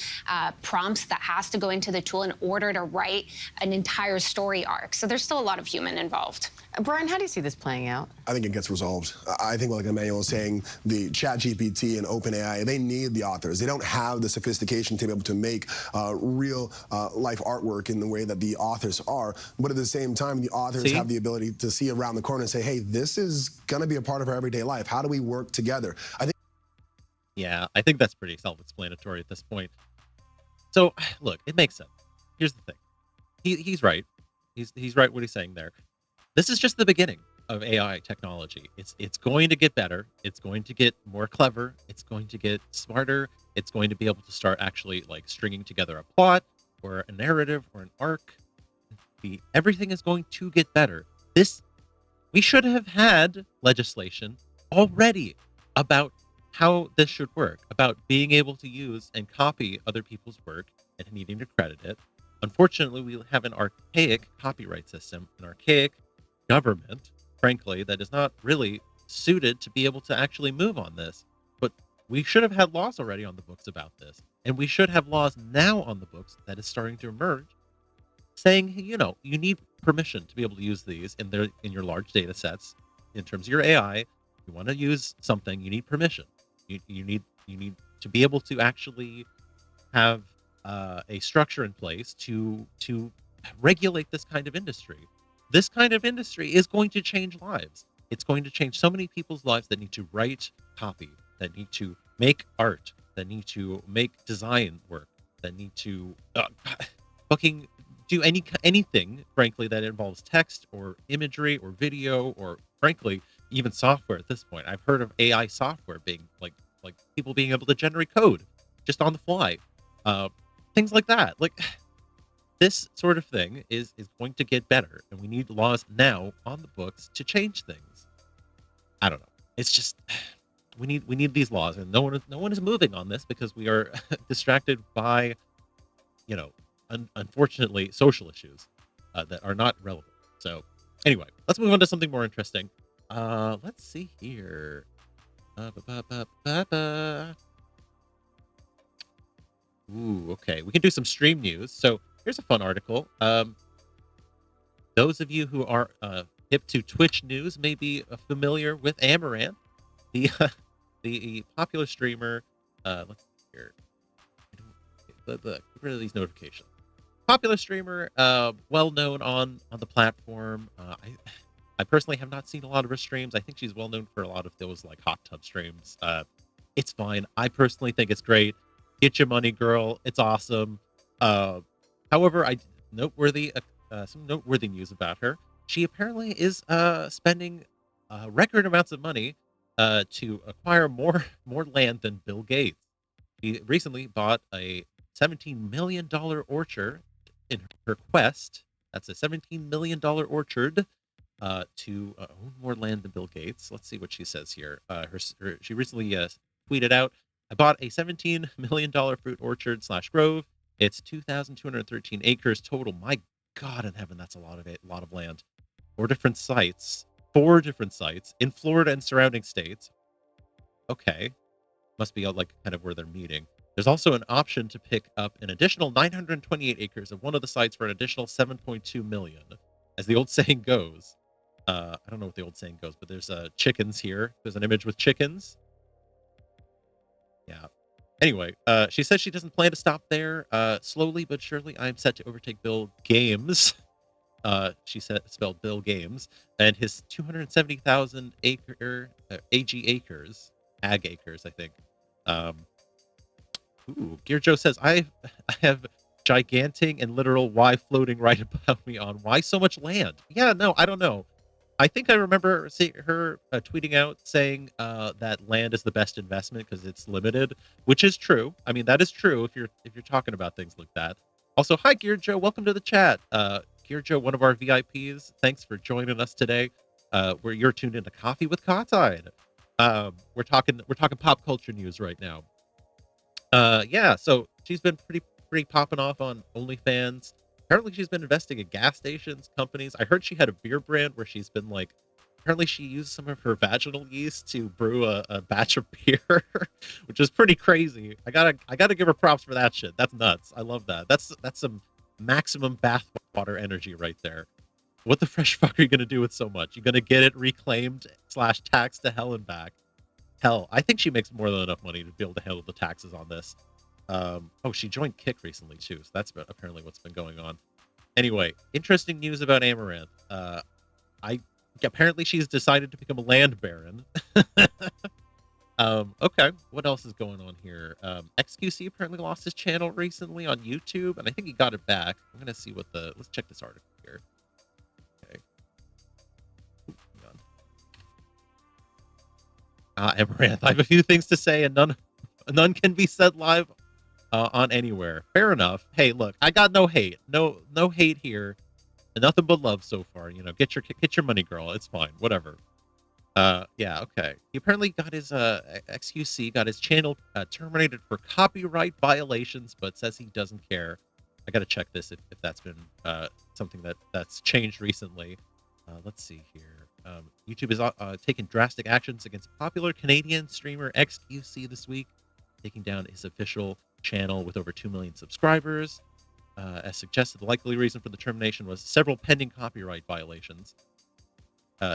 prompts that has to go into the tool in order to write an entire story arc. So there's still a lot of human involved. Brian, how do you see this playing out? I think it gets resolved. I think, like Emmanuel was saying, the ChatGPT and OpenAI, they need the authors. They don't have the sophistication to be able to make real life artwork in the way that the authors are. But at the same time, the authors have the ability to see around the corner and say, hey, this is going to be a part of our everyday life. How do we work together? I think that's pretty self-explanatory at this point. So, look, it makes sense. Here's the thing. He's right. He's right what he's saying there. This is just the beginning of AI technology. It's going to get better. It's going to get more clever. It's going to get smarter. It's going to be able to start actually like stringing together a plot or a narrative or an arc. Everything is going to get better. We should have had legislation already about how this should work, about being able to use and copy other people's work and needing to credit it. Unfortunately, we have an archaic copyright system, an archaic government, frankly, that is not really suited to be able to actually move on this. But we should have had laws already on the books about this. And we should have laws now on the books that is starting to emerge saying, you need permission to be able to use these in your large data sets. In terms of your AI, you want to use something, you need permission. You need to be able to actually have a structure in place to regulate this kind of industry. This kind of industry is going to change lives. It's going to change so many people's lives that need to write copy, that need to make art, that need to make design work, that need to fucking do anything, frankly, that involves text or imagery or video or, frankly, even software at this point. I've heard of AI software being like people being able to generate code just on the fly. Things like that. Like, this sort of thing is going to get better, and we need laws now on the books to change things. I don't know. It's just we need these laws, and no one is moving on this because we are distracted by, unfortunately, social issues that are not relevant. So anyway, let's move on to something more interesting. Let's see here. Ooh, okay. We can do some stream news. So here's a fun article. Those of you who are hip to Twitch news may be familiar with Amouranth, the popular streamer. Let's see here. Get rid of these notifications. Popular streamer, well known on the platform. I personally have not seen a lot of her streams. I think she's well known for a lot of those like hot tub streams. It's fine. I personally think it's great. Get your money, girl. It's awesome. However, some noteworthy news about her. She apparently is spending record amounts of money to acquire more land than Bill Gates. He recently bought a $17 million orchard in her quest. That's a $17 million orchard to own more land than Bill Gates. Let's see what she says here. She recently tweeted out, I bought a $17 million fruit orchard / grove. It's 2,213 acres total. My God in heaven, that's a lot of land. 4 different sites in Florida and surrounding states. Okay. Must be like kind of where they're meeting. There's also an option to pick up an additional 928 acres of one of the sites for an additional 7.2 million. As the old saying goes, I don't know what the old saying goes, but there's chickens here. There's an image with chickens. Yeah. Anyway, she says she doesn't plan to stop there. Slowly but surely, I'm set to overtake Bill Games. She said, spelled Bill Games, and his 270,000 acre AG acres, ag acres, I think. Gear Joe says, I have gigantic and literal why floating right above me on why so much land. Yeah, no, I don't know. I think I remember seeing her tweeting out saying that land is the best investment because it's limited, which is true. I mean, that is true if you're talking about things like that. Also, hi, Gear Joe. Welcome to the chat. Gear Joe, one of our VIPs. Thanks for joining us today. Where you're tuned into Coffee with Kahtide. We're talking pop culture news right now. Yeah, so she's been pretty popping off on OnlyFans. Apparently, she's been investing in gas stations, companies. I heard she had a beer brand where she's been like, apparently she used some of her vaginal yeast to brew a batch of beer, which is pretty crazy. I gotta give her props for that shit. That's nuts. I love that. That's some maximum bathwater energy right there. What the fresh fuck are you gonna do with so much? You're gonna get it reclaimed / taxed to hell and back. Hell, I think she makes more than enough money to be able to handle the taxes on this. Oh, she joined Kick recently too, so that's apparently what's been going on. Anyway, interesting news about Amouranth. Apparently she's decided to become a land baron. Okay, what else is going on here? XQC apparently lost his channel recently on YouTube, and I think he got it back. I'm gonna see let's check this article here. Okay. Amouranth, I have a few things to say, and none can be said live on anywhere. Fair enough. Hey, look, I got no hate. No hate here. And nothing but love so far. You know, get your money, girl. It's fine. Whatever. Yeah, okay. He apparently got his XQC got his channel terminated for copyright violations, but says he doesn't care. I gotta check this if that's been something that's changed recently. Let's see here. YouTube is taking drastic actions against popular Canadian streamer XQC this week, taking down his official channel with over 2 million subscribers. As suggested, the likely reason for the termination was several pending copyright violations.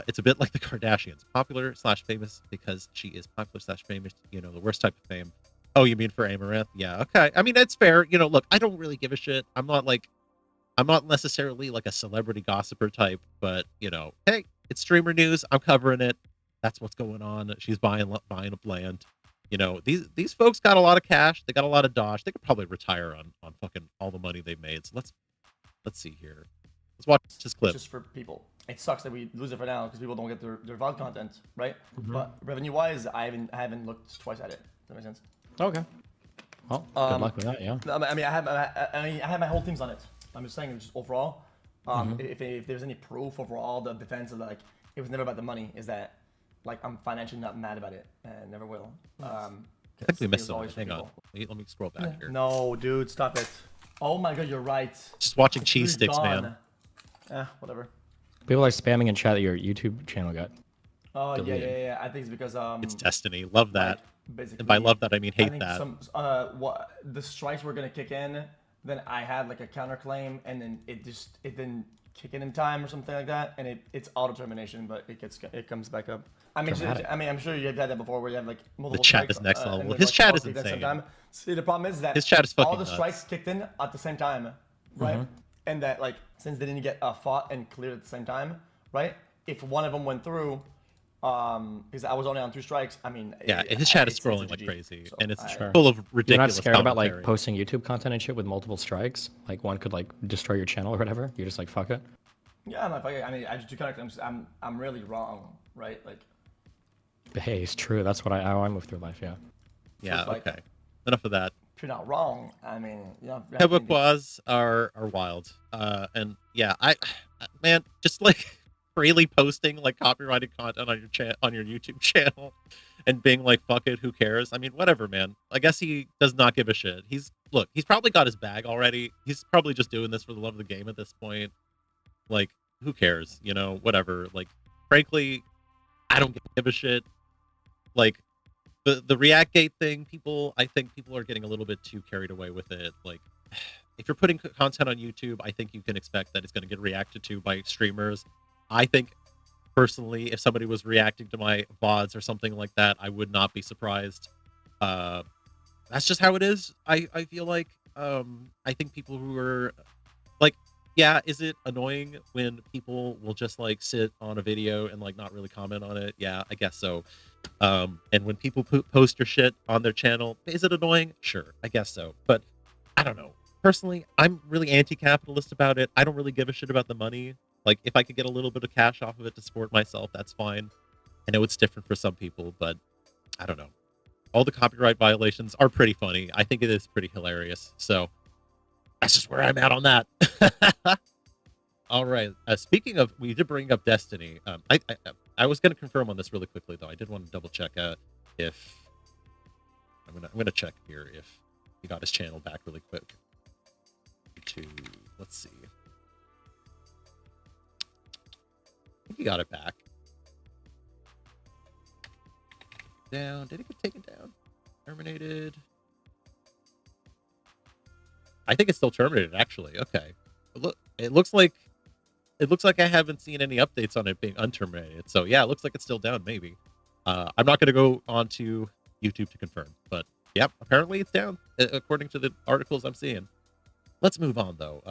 It's a bit like the Kardashians, popular / famous because she is popular / famous. You know, the worst type of fame. Oh, you mean for Amouranth? Yeah, okay. I mean, that's fair. You know, look, I don't really give a shit. I'm not necessarily like a celebrity gossiper type, but you know, hey, it's streamer news. I'm covering it. That's what's going on. She's buying up land. You know, these folks got a lot of cash. They got a lot of dosh. They could probably retire on fucking all the money they've made. So let's see here. Let's watch this clip. Just for people, it sucks that we lose it for now because people don't get their VOD content, right? But revenue-wise, I haven't looked twice at it. Does that make sense? Okay. Well, good luck with that. Yeah. I mean, I have my whole teams on it. I'm just saying, just overall, if there's any proof overall, the defense of like it was never about the money. Is that like I'm financially not mad about it and never will. I think we missed something. Hang on. Let me scroll back here. No, dude, stop it. Oh my god, you're right. Just watching cheese sticks, man. Whatever. People are spamming in chat that your YouTube channel got. Oh yeah. I think it's because it's destiny. Love that. Basically, and by love that I mean hate that. What the strikes were gonna kick in, then I had like a counterclaim, and then it didn't kick in time or something like that, and it's auto termination, but it comes back up. I mean, I'm sure you've had that before, where you have like multiple. The chat strikes, is next level. His chat is insane. See, the problem is that his chat is fucking all the strikes kicked in at the same time, right? And that like since they didn't get fought and cleared at the same time, right? If one of them went through, because I was only on 2 strikes. I mean, yeah, his chat is scrolling like crazy, so and it's full of ridiculous. You're not scared about commentary. like posting YouTube content and shit with multiple strikes? Like one could like destroy your channel or whatever. You're just like fuck it. Yeah, I'm like, I mean, I just do kind of. I'm really wrong, right? Like. But hey, it's true. That's what how I move through life. Yeah. Yeah. So okay. Enough of that. If you're not wrong, I mean, Quebecois are wild, and yeah, man, just like freely posting like copyrighted content on your YouTube channel, and being like, fuck it, who cares? I mean, whatever, man. I guess he does not give a shit. He's probably got his bag already. He's probably just doing this for the love of the game at this point. Like, who cares? You know, whatever. Like, frankly, I don't give a shit. Like. The Reactgate thing, I think people are getting a little bit too carried away with it. Like, if you're putting content on YouTube, I think you can expect that it's going to get reacted to by streamers. I think, personally, if somebody was reacting to my VODs or something like that, I would not be surprised. That's just how it is. I feel like, I think people who are, like, yeah, is it annoying when people will just, like, sit on a video and, like, not really comment on it? Yeah, I guess so. And when people post your shit on their channel, is it annoying? Sure, I guess so. But I don't know. Personally, I'm really anti-capitalist about it. I don't really give a shit about the money. Like, if I could get a little bit of cash off of it to support myself, that's fine. I know it's different for some people, but I don't know. All the copyright violations are pretty funny. I think it is pretty hilarious. So, That's just where I'm at on that. All right. Speaking of, we did bring up Destiny. I was going to confirm on this really quickly, though. I did want to double check if I'm gonna check here if he got his channel back really quick. Let's see. I think he got it back. Down. Did it get taken down? Terminated. I think it's still terminated, actually. Okay. It looks like I haven't seen any updates on it being unterminated. So yeah, it looks like it's still down, maybe. I'm not gonna go onto YouTube to confirm, but yep, apparently it's down, according to the articles I'm seeing. Let's move on, though.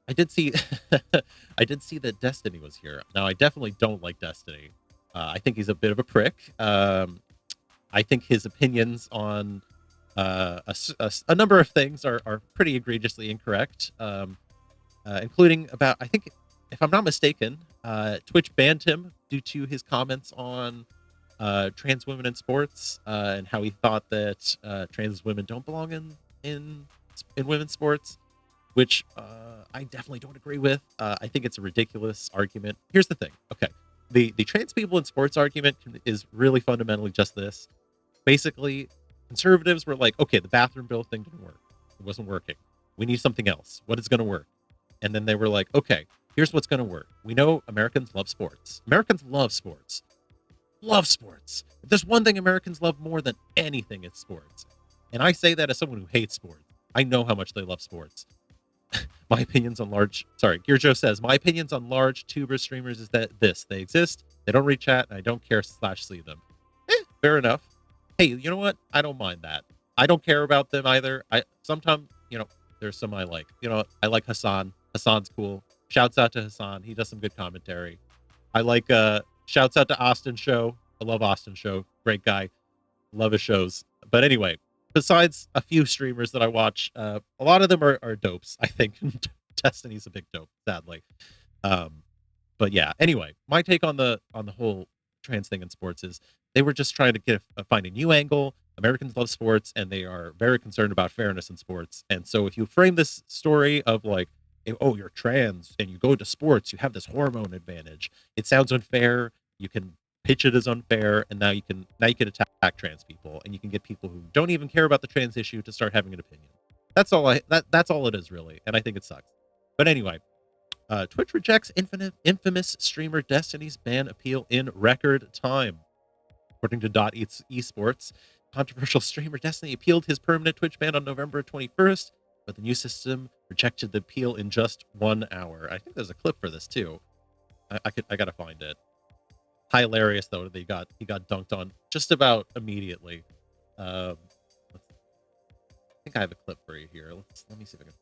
I did see I did see that Destiny was here. Now, I definitely don't like Destiny. I think he's a bit of a prick. I think his opinions on a number of things are pretty egregiously incorrect, including about, I think, if I'm not mistaken, Twitch banned him due to his comments on trans women in sports, and how he thought that trans women don't belong in women's sports, which I definitely don't agree with. I think it's a ridiculous argument. Here's the thing. Okay, the trans people in sports argument is really fundamentally just this. Basically, conservatives were like, okay, the bathroom bill thing didn't work. It wasn't working. We need something else. What is going to work? And then they were like, okay, here's what's going to work. We know Americans love sports. Americans love sports. Love sports. If there's one thing Americans love more than anything, it's sports. And I say that as someone who hates sports. I know how much they love sports. My opinions on Gear Joe says, my opinions on large tuber streamers is that they exist, they don't read chat, and I don't care / see them. Fair enough. Hey, you know what? I don't mind that. I don't care about them either. Sometimes, there's some I like. I like Hassan. Hassan's cool. Shouts out to Hassan. He does some good commentary. I like shouts out to Austin Show. I love Austin Show. Great guy. Love his shows. But anyway, besides a few streamers that I watch, a lot of them are dopes, I think. Destiny's a big dope, sadly. But yeah, anyway, my take on the whole trans thing in sports is they were just trying to find a new angle. Americans love sports, and they are very concerned about fairness in sports. And so if you frame this story of like, oh, you're trans and you go to sports, you have this hormone advantage, it sounds unfair. You can pitch it as unfair, and now you can attack trans people, and you can get people who don't even care about the trans issue to start having an opinion. That's all that's all it is, really, and I think it sucks. But anyway, Twitch rejects infamous streamer Destiny's ban appeal in record time. According to Esports, controversial streamer Destiny appealed his permanent Twitch ban on November 21st, but the new system rejected the appeal in just 1 hour. I think there's a clip for this too. I gotta find it. Hilarious though that he got dunked on just about immediately. I think I have a clip for you here. Let me see if I can.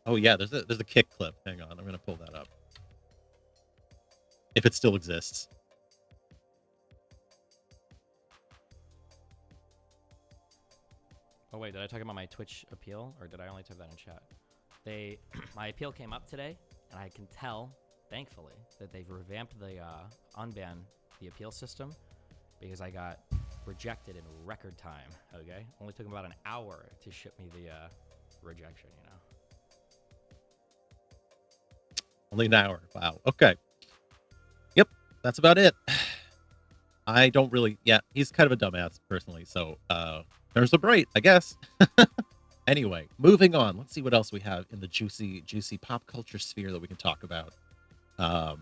Oh yeah, there's a kick clip. Hang on, I'm gonna pull that up. If it still exists. Oh wait, did I talk about my Twitch appeal, or did I only type that in chat? My appeal came up today, and I can tell, thankfully, that they've revamped the unban the appeal system, because I got rejected in record time. Okay, only took about an hour to ship me the rejection. Only an hour. Wow. Okay. Yep. That's about it. I don't really. Yeah, he's kind of a dumbass personally. So there's the bright, I guess. Anyway, moving on. Let's see what else we have in the juicy pop culture sphere that we can talk about. I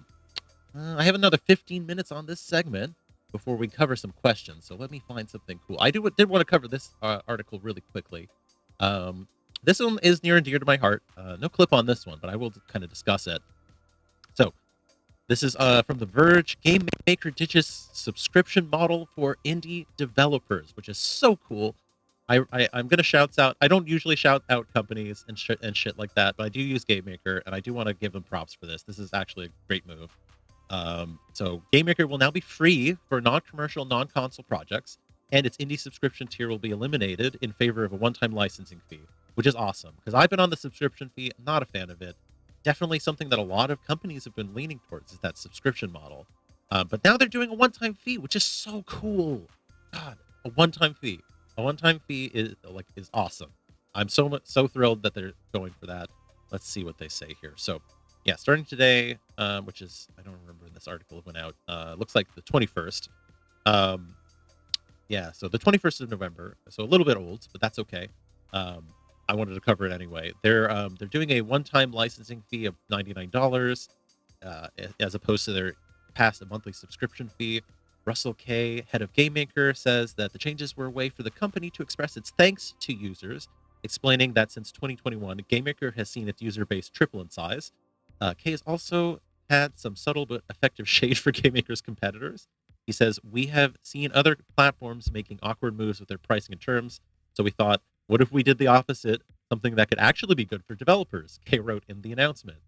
have another 15 minutes on this segment before we cover some questions. So let me find something cool. I did want to cover this article really quickly. This one is near and dear to my heart. No clip on this one, but I will kind of discuss it. So this is from The Verge. Game Maker ditches subscription model for indie developers, which is so cool. I'm going to shout out. I don't usually shout out companies and shit like that, but I do use Game Maker, and I do want to give them props for this. This is actually a great move. So Game Maker will now be free for non-commercial, non-console projects, and its indie subscription tier will be eliminated in favor of a one-time licensing fee, which is awesome, because I've been on the subscription fee. I'm not a fan of it. Definitely something that a lot of companies have been leaning towards is that subscription model. But now they're doing a one-time fee, which is so cool. God, a one-time fee. A one-time fee is awesome. I'm so thrilled that they're going for that. Let's see what they say here. So, yeah, starting today, which is, I don't remember when this article went out. Looks like the 21st. Yeah, so the 21st of November. So a little bit old, but that's okay. I wanted to cover it anyway. They're doing a one-time licensing fee of $99, as opposed to their past a monthly subscription fee. Russell Kay, head of GameMaker, says that the changes were a way for the company to express its thanks to users, explaining that since 2021, GameMaker has seen its user base triple in size. Kay has also had some subtle but effective shade for GameMaker's competitors. He says, "We have seen other platforms making awkward moves with their pricing and terms, so we thought, what if we did the opposite, something that could actually be good for developers?" Kay wrote in the announcement.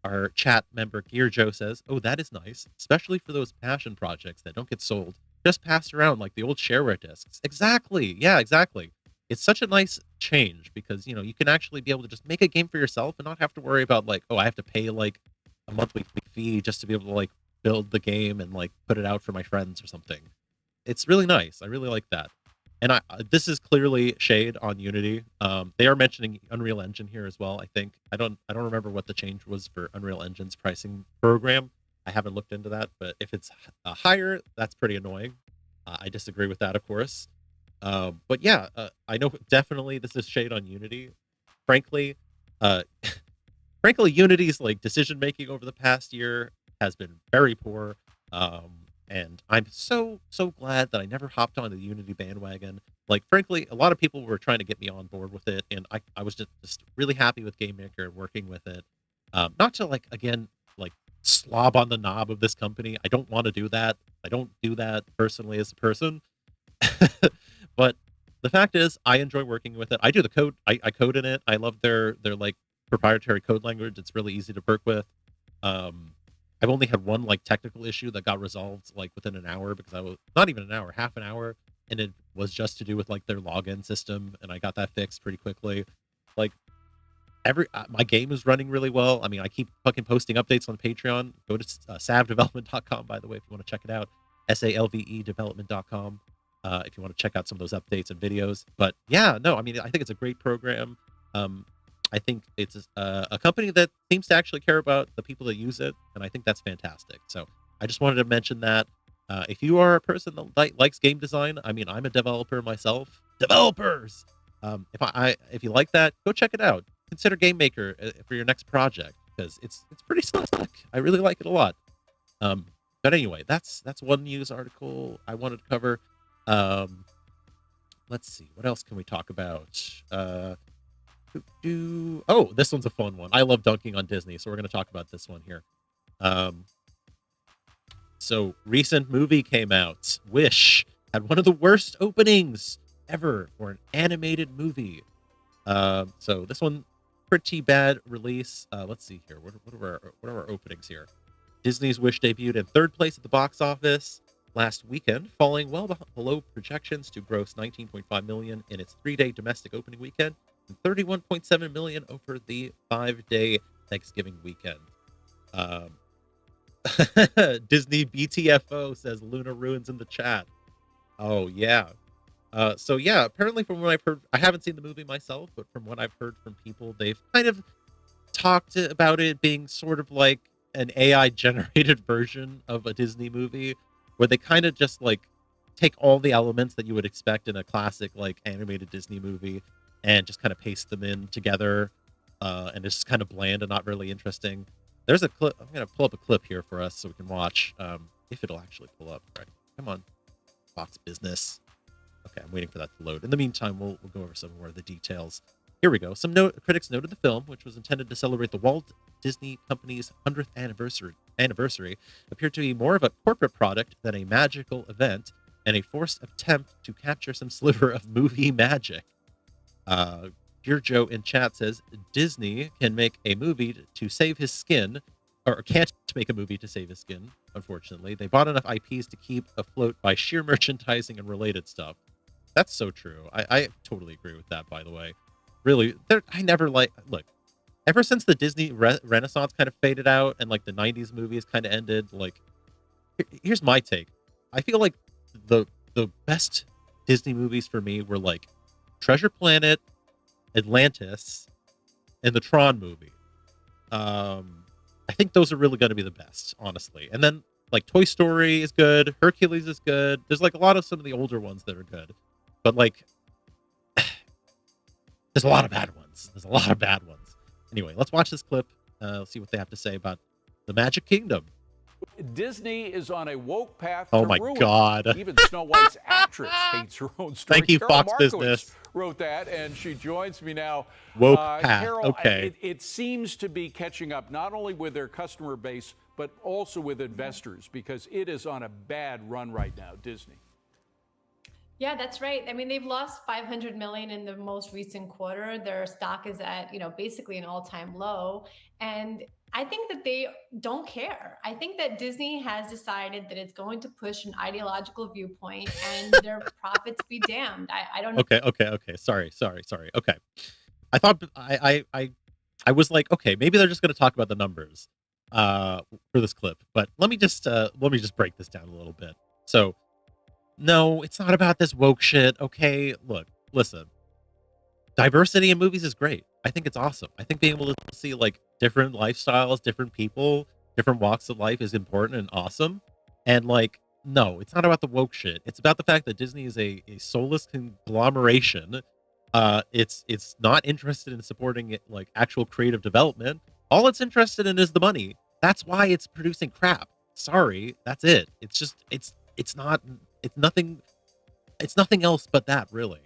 Our chat member Gear Joe says, "Oh, that is nice, especially for those passion projects that don't get sold, just passed around like the old shareware discs." Exactly. Yeah, exactly. It's such a nice change because, you can actually be able to just make a game for yourself and not have to worry about like, oh, I have to pay like a monthly fee just to be able to like build the game and like put it out for my friends or something. It's really nice. I really like that. And this is clearly shade on Unity. They are mentioning Unreal Engine here as well. I think I don't remember what the change was for Unreal Engine's pricing program. I haven't looked into that, but if it's higher, that's pretty annoying. I disagree with that, of course. But yeah, I know definitely this is shade on Unity. Frankly, uh, Unity's like decision making over the past year has been very poor. And I'm so glad that I never hopped on the Unity bandwagon. Like, frankly, a lot of people were trying to get me on board with it, and I was just really happy with GameMaker and working with it. Not to like again like slob on the knob of this company. I don't want to do that. I don't do that personally as a person. But the fact is, I enjoy working with it. I do the code. I code in it. I love their like proprietary code language. It's really easy to work with. I've only had one like technical issue that got resolved like within an hour because I was not even an hour, half an hour, and it was just to do with like their login system, and I got that fixed pretty quickly. Like my game is running really well. I mean, I keep fucking posting updates on Patreon. Go to savdevelopment.com, by the way, if you want to check it out. SALVE development.com. If you want to check out some of those updates and videos. But yeah, no, I mean, I think it's a great program. I think it's a company that seems to actually care about the people that use it, and I think that's fantastic. So I just wanted to mention that. If you are a person that likes game design, I mean, I'm a developer myself. Developers! If you like that, go check it out. Consider GameMaker for your next project because it's pretty slick. I really like it a lot. But anyway, that's one news article I wanted to cover. Let's see, what else can we talk about? Oh, this one's a fun one. I love dunking on Disney, so we're going to talk about this one here. So recent movie came out. Wish had one of the worst openings ever for an animated movie. So this one, pretty bad release. Let's see here. What are our openings here? Disney's Wish debuted in third place at the box office last weekend, falling well below projections to gross $19.5 million in its 3-day domestic opening weekend and $31.7 million over the 5-day Thanksgiving weekend. Disney BTFO says Luna ruins in the chat. Oh yeah. So yeah, apparently from what I've heard, I haven't seen the movie myself, but from what I've heard from people, they've kind of talked about it being sort of like an AI generated version of a Disney movie where they kind of just like take all the elements that you would expect in a classic like animated Disney movie and just kind of paste them in together. And it's just kind of bland and not really interesting. There's a clip. I'm going to pull up a clip here for us so we can watch, if it'll actually pull up. Right. Come on. Fox Business. Okay, I'm waiting for that to load. In the meantime, we'll go over some more of the details. Here we go. Some critics noted the film, which was intended to celebrate the Walt Disney Company's 100th anniversary, appeared to be more of a corporate product than a magical event, and a forced attempt to capture some sliver of movie magic. Dear Joe in chat says Disney can make a movie to save his skin, or can't make a movie to save his skin. Unfortunately, they bought enough IPs to keep afloat by sheer merchandising and related stuff. That's so true. I totally agree with that. By the way, really, I never look. Ever since the Disney Renaissance kind of faded out and like the '90s movies kind of ended, like here's my take. I feel like the best Disney movies for me were like Treasure Planet, Atlantis, and the Tron movie. I think those are really going to be the best, honestly. And then like Toy Story is good, Hercules is good. There's like a lot of some of the older ones that are good, but like there's a lot of bad ones. There's a lot of bad ones. Anyway, let's watch this clip. See what they have to say about the Magic Kingdom. Disney is on a woke path Oh to my ruin. God. Even Snow White's actress hates her own story. Thank you, Carol Fox Markowitz Business. wrote that, and she joins me now. Woke path. Carol, Okay. it seems to be catching up not only with their customer base, but also with investors, because it is on a bad run right now, Disney. Yeah, that's right. I mean, they've lost $500 million in the most recent quarter. Their stock is at, basically an all-time low. And I think that they don't care. I think that Disney has decided that it's going to push an ideological viewpoint and their profits be damned. I don't know. Okay. Sorry. Okay. I thought I was like, okay, maybe they're just going to talk about the numbers for this clip. But let me just break this down a little bit. So, no, it's not about this woke shit. Okay, look, listen. Diversity in movies is great. I think it's awesome. I think being able to see like different lifestyles, different people, different walks of life is important and awesome. And like, no, it's not about the woke shit. It's about the fact that Disney is a soulless conglomeration. It's not interested in supporting it, like actual creative development. All it's interested in is the money. That's why it's producing crap. Sorry, that's it. It's just it's nothing else but that, really.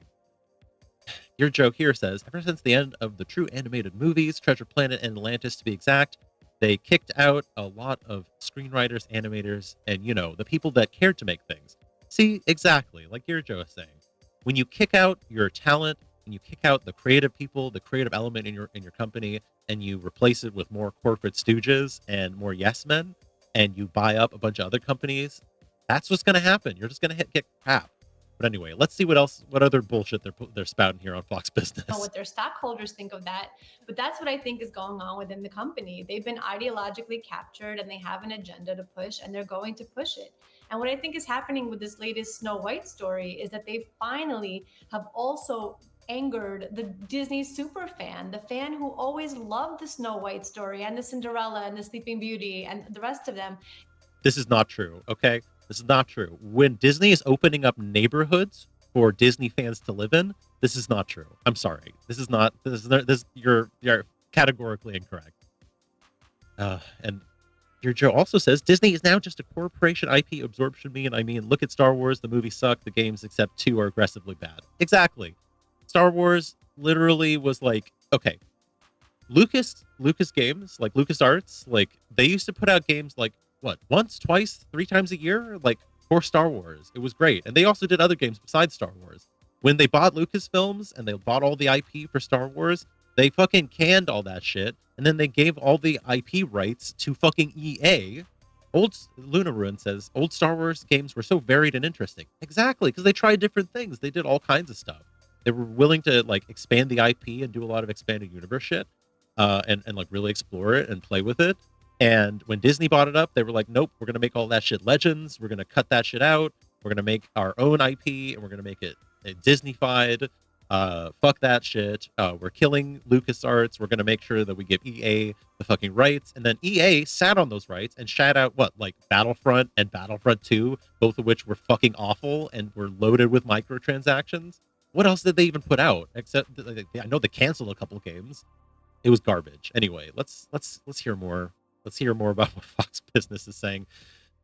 Your joke here says, ever since the end of the true animated movies, Treasure Planet and Atlantis to be exact, they kicked out a lot of screenwriters, animators, and, the people that cared to make things. See, exactly, like your Joe is saying. When you kick out your talent, and you kick out the creative people, the creative element in your company, and you replace it with more corporate stooges and more yes men, and you buy up a bunch of other companies, that's what's going to happen. You're just going to get crap. But anyway, let's see what other bullshit they're spouting here on Fox Business. What their stockholders think of that, but that's what I think is going on within the company. They've been ideologically captured and they have an agenda to push, and they're going to push it. And what I think is happening with this latest Snow White story is that they finally have also angered the Disney super fan, the fan who always loved the Snow White story and the Cinderella and the Sleeping Beauty and the rest of them. This is not true, okay? This is not true. When Disney is opening up neighborhoods for Disney fans to live in, this is not true. I'm sorry. You're categorically incorrect. And your Joe also says Disney is now just a corporation. IP absorption mean? I mean, look at Star Wars. The movies suck. The games, except 2, are aggressively bad. Exactly. Star Wars literally was like, okay, Lucas Games, like LucasArts, like they used to put out games like what, once, twice, 3 times a year, like for Star Wars. It was great. And they also did other games besides Star Wars. When they bought Lucasfilms and they bought all the IP for Star Wars, they fucking canned all that shit. And then they gave all the IP rights to fucking EA. Old Luna Ruin says, old Star Wars games were so varied and interesting. Exactly, because they tried different things. They did all kinds of stuff. They were willing to like expand the IP and do a lot of expanded universe shit, and like really explore it and play with it. And when Disney bought it up, they were like, nope, we're going to make all that shit Legends. We're going to cut that shit out. We're going to make our own IP, and we're going to make it Disney-fied. Fuck that shit. We're killing LucasArts. We're going to make sure that we give EA the fucking rights. And then EA sat on those rights and shat out, like Battlefront and Battlefront 2, both of which were fucking awful and were loaded with microtransactions. What else did they even put out? Except, I know they canceled a couple games. It was garbage. Anyway, let's hear more. Let's hear more about what Fox Business is saying.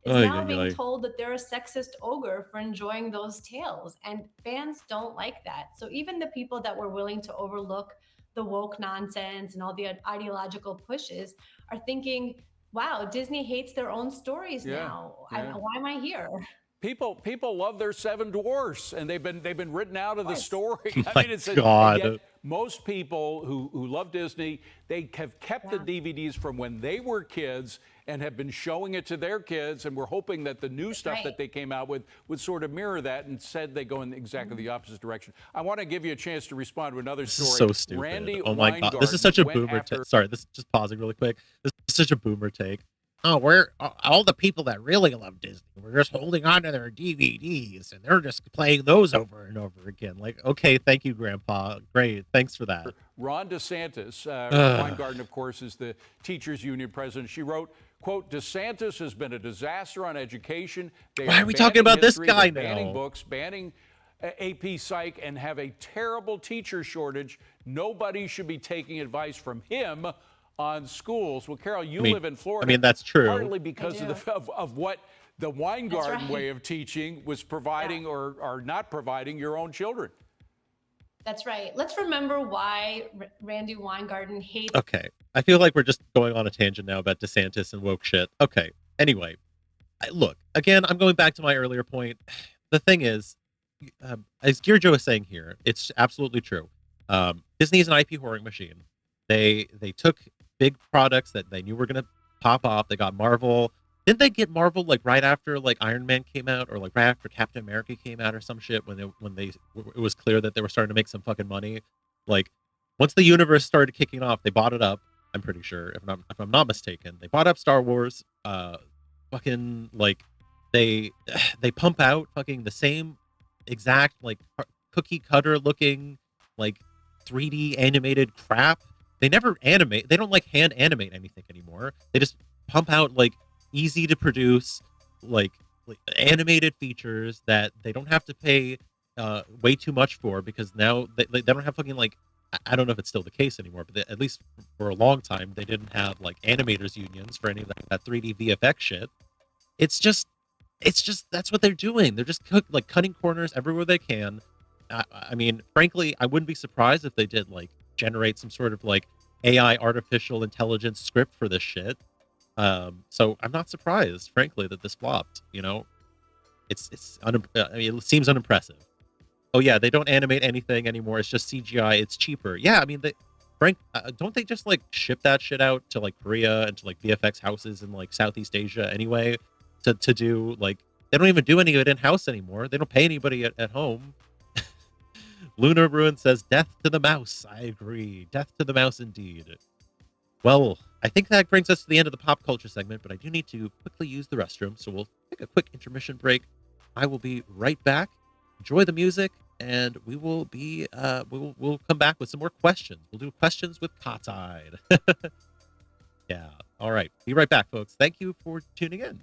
Is now being told that they're a sexist ogre for enjoying those tales, and fans don't like that. So even the people that were willing to overlook the woke nonsense and all the ideological pushes are thinking, wow, Disney hates their own stories now. Yeah. Why am I here? People love their 7 dwarfs, and they've been written out of the story. Oh my God. Yet most people who love Disney, they have kept the DVDs from when they were kids and have been showing it to their kids, and we're hoping that the new stuff that they came out with would sort of mirror that. And said they go in exactly the opposite direction. I want to give you a chance to respond to another story. This is so stupid. Randy oh my God, this is such a boomer take. Sorry, this is just pausing really quick. This is such a boomer take. oh, we're all the people that really love Disney. We're just holding on to their DVDs, and they're just playing those over and over again. Like, okay, thank you, Grandpa. Great, thanks for that. Ron DeSantis, Weingarten, of course, is the teachers union president. She wrote, quote, DeSantis has been a disaster on education. Why are we talking about this guy now? Banning books, banning AP Psych, and have a terrible teacher shortage. Nobody should be taking advice from him on schools. Well, Carol, you live in Florida. I mean, that's true. Partly because of what the Weingarten way of teaching was providing or not providing your own children. That's right. Let's remember why Randy Weingarten hates. Okay. I feel like we're just going on a tangent now about DeSantis and woke shit. Okay. Anyway, look, again, I'm going back to my earlier point. The thing is, as George was saying here, it's absolutely true. Disney is an IP whoring machine. They took big products that they knew were going to pop off. They got Marvel. Didn't they get Marvel like right after like Iron Man came out, or like right after Captain America came out, or some shit? When it was clear that they were starting to make some fucking money. Like once the universe started kicking off, they bought it up. I'm pretty sure, if I'm not mistaken, they bought up Star Wars. Fucking like they pump out fucking the same exact like cookie cutter looking like 3D animated crap. They never animate. They don't like hand animate anything anymore. They just pump out like easy to produce like animated features that they don't have to pay way too much for, because now they don't have fucking like, I don't know if it's still the case anymore, but at least for a long time they didn't have like animators unions for any of that 3D VFX shit. It's just that's what they're doing. They're just cutting corners everywhere they can. I mean, frankly, I wouldn't be surprised if they did like generate some sort of like AI artificial intelligence script for this shit. So I'm not surprised, frankly, that this flopped. You know, I mean, it seems unimpressive. Oh yeah, they don't animate anything anymore. It's just CGI. It's cheaper. Yeah, I mean, don't they just like ship that shit out to like Korea and to like VFX houses in like Southeast Asia anyway? To do like, they don't even do any of it in house anymore. They don't pay anybody at home. Lunar Ruin says, death to the mouse. I agree. Death to the mouse indeed. Well, I think that brings us to the end of the pop culture segment, but I do need to quickly use the restroom, so we'll take a quick intermission break. I will be right back. Enjoy the music, and we will be we'll come back with some more questions. We'll do questions with Kahtide. Yeah. All right. Be right back, folks. Thank you for tuning in.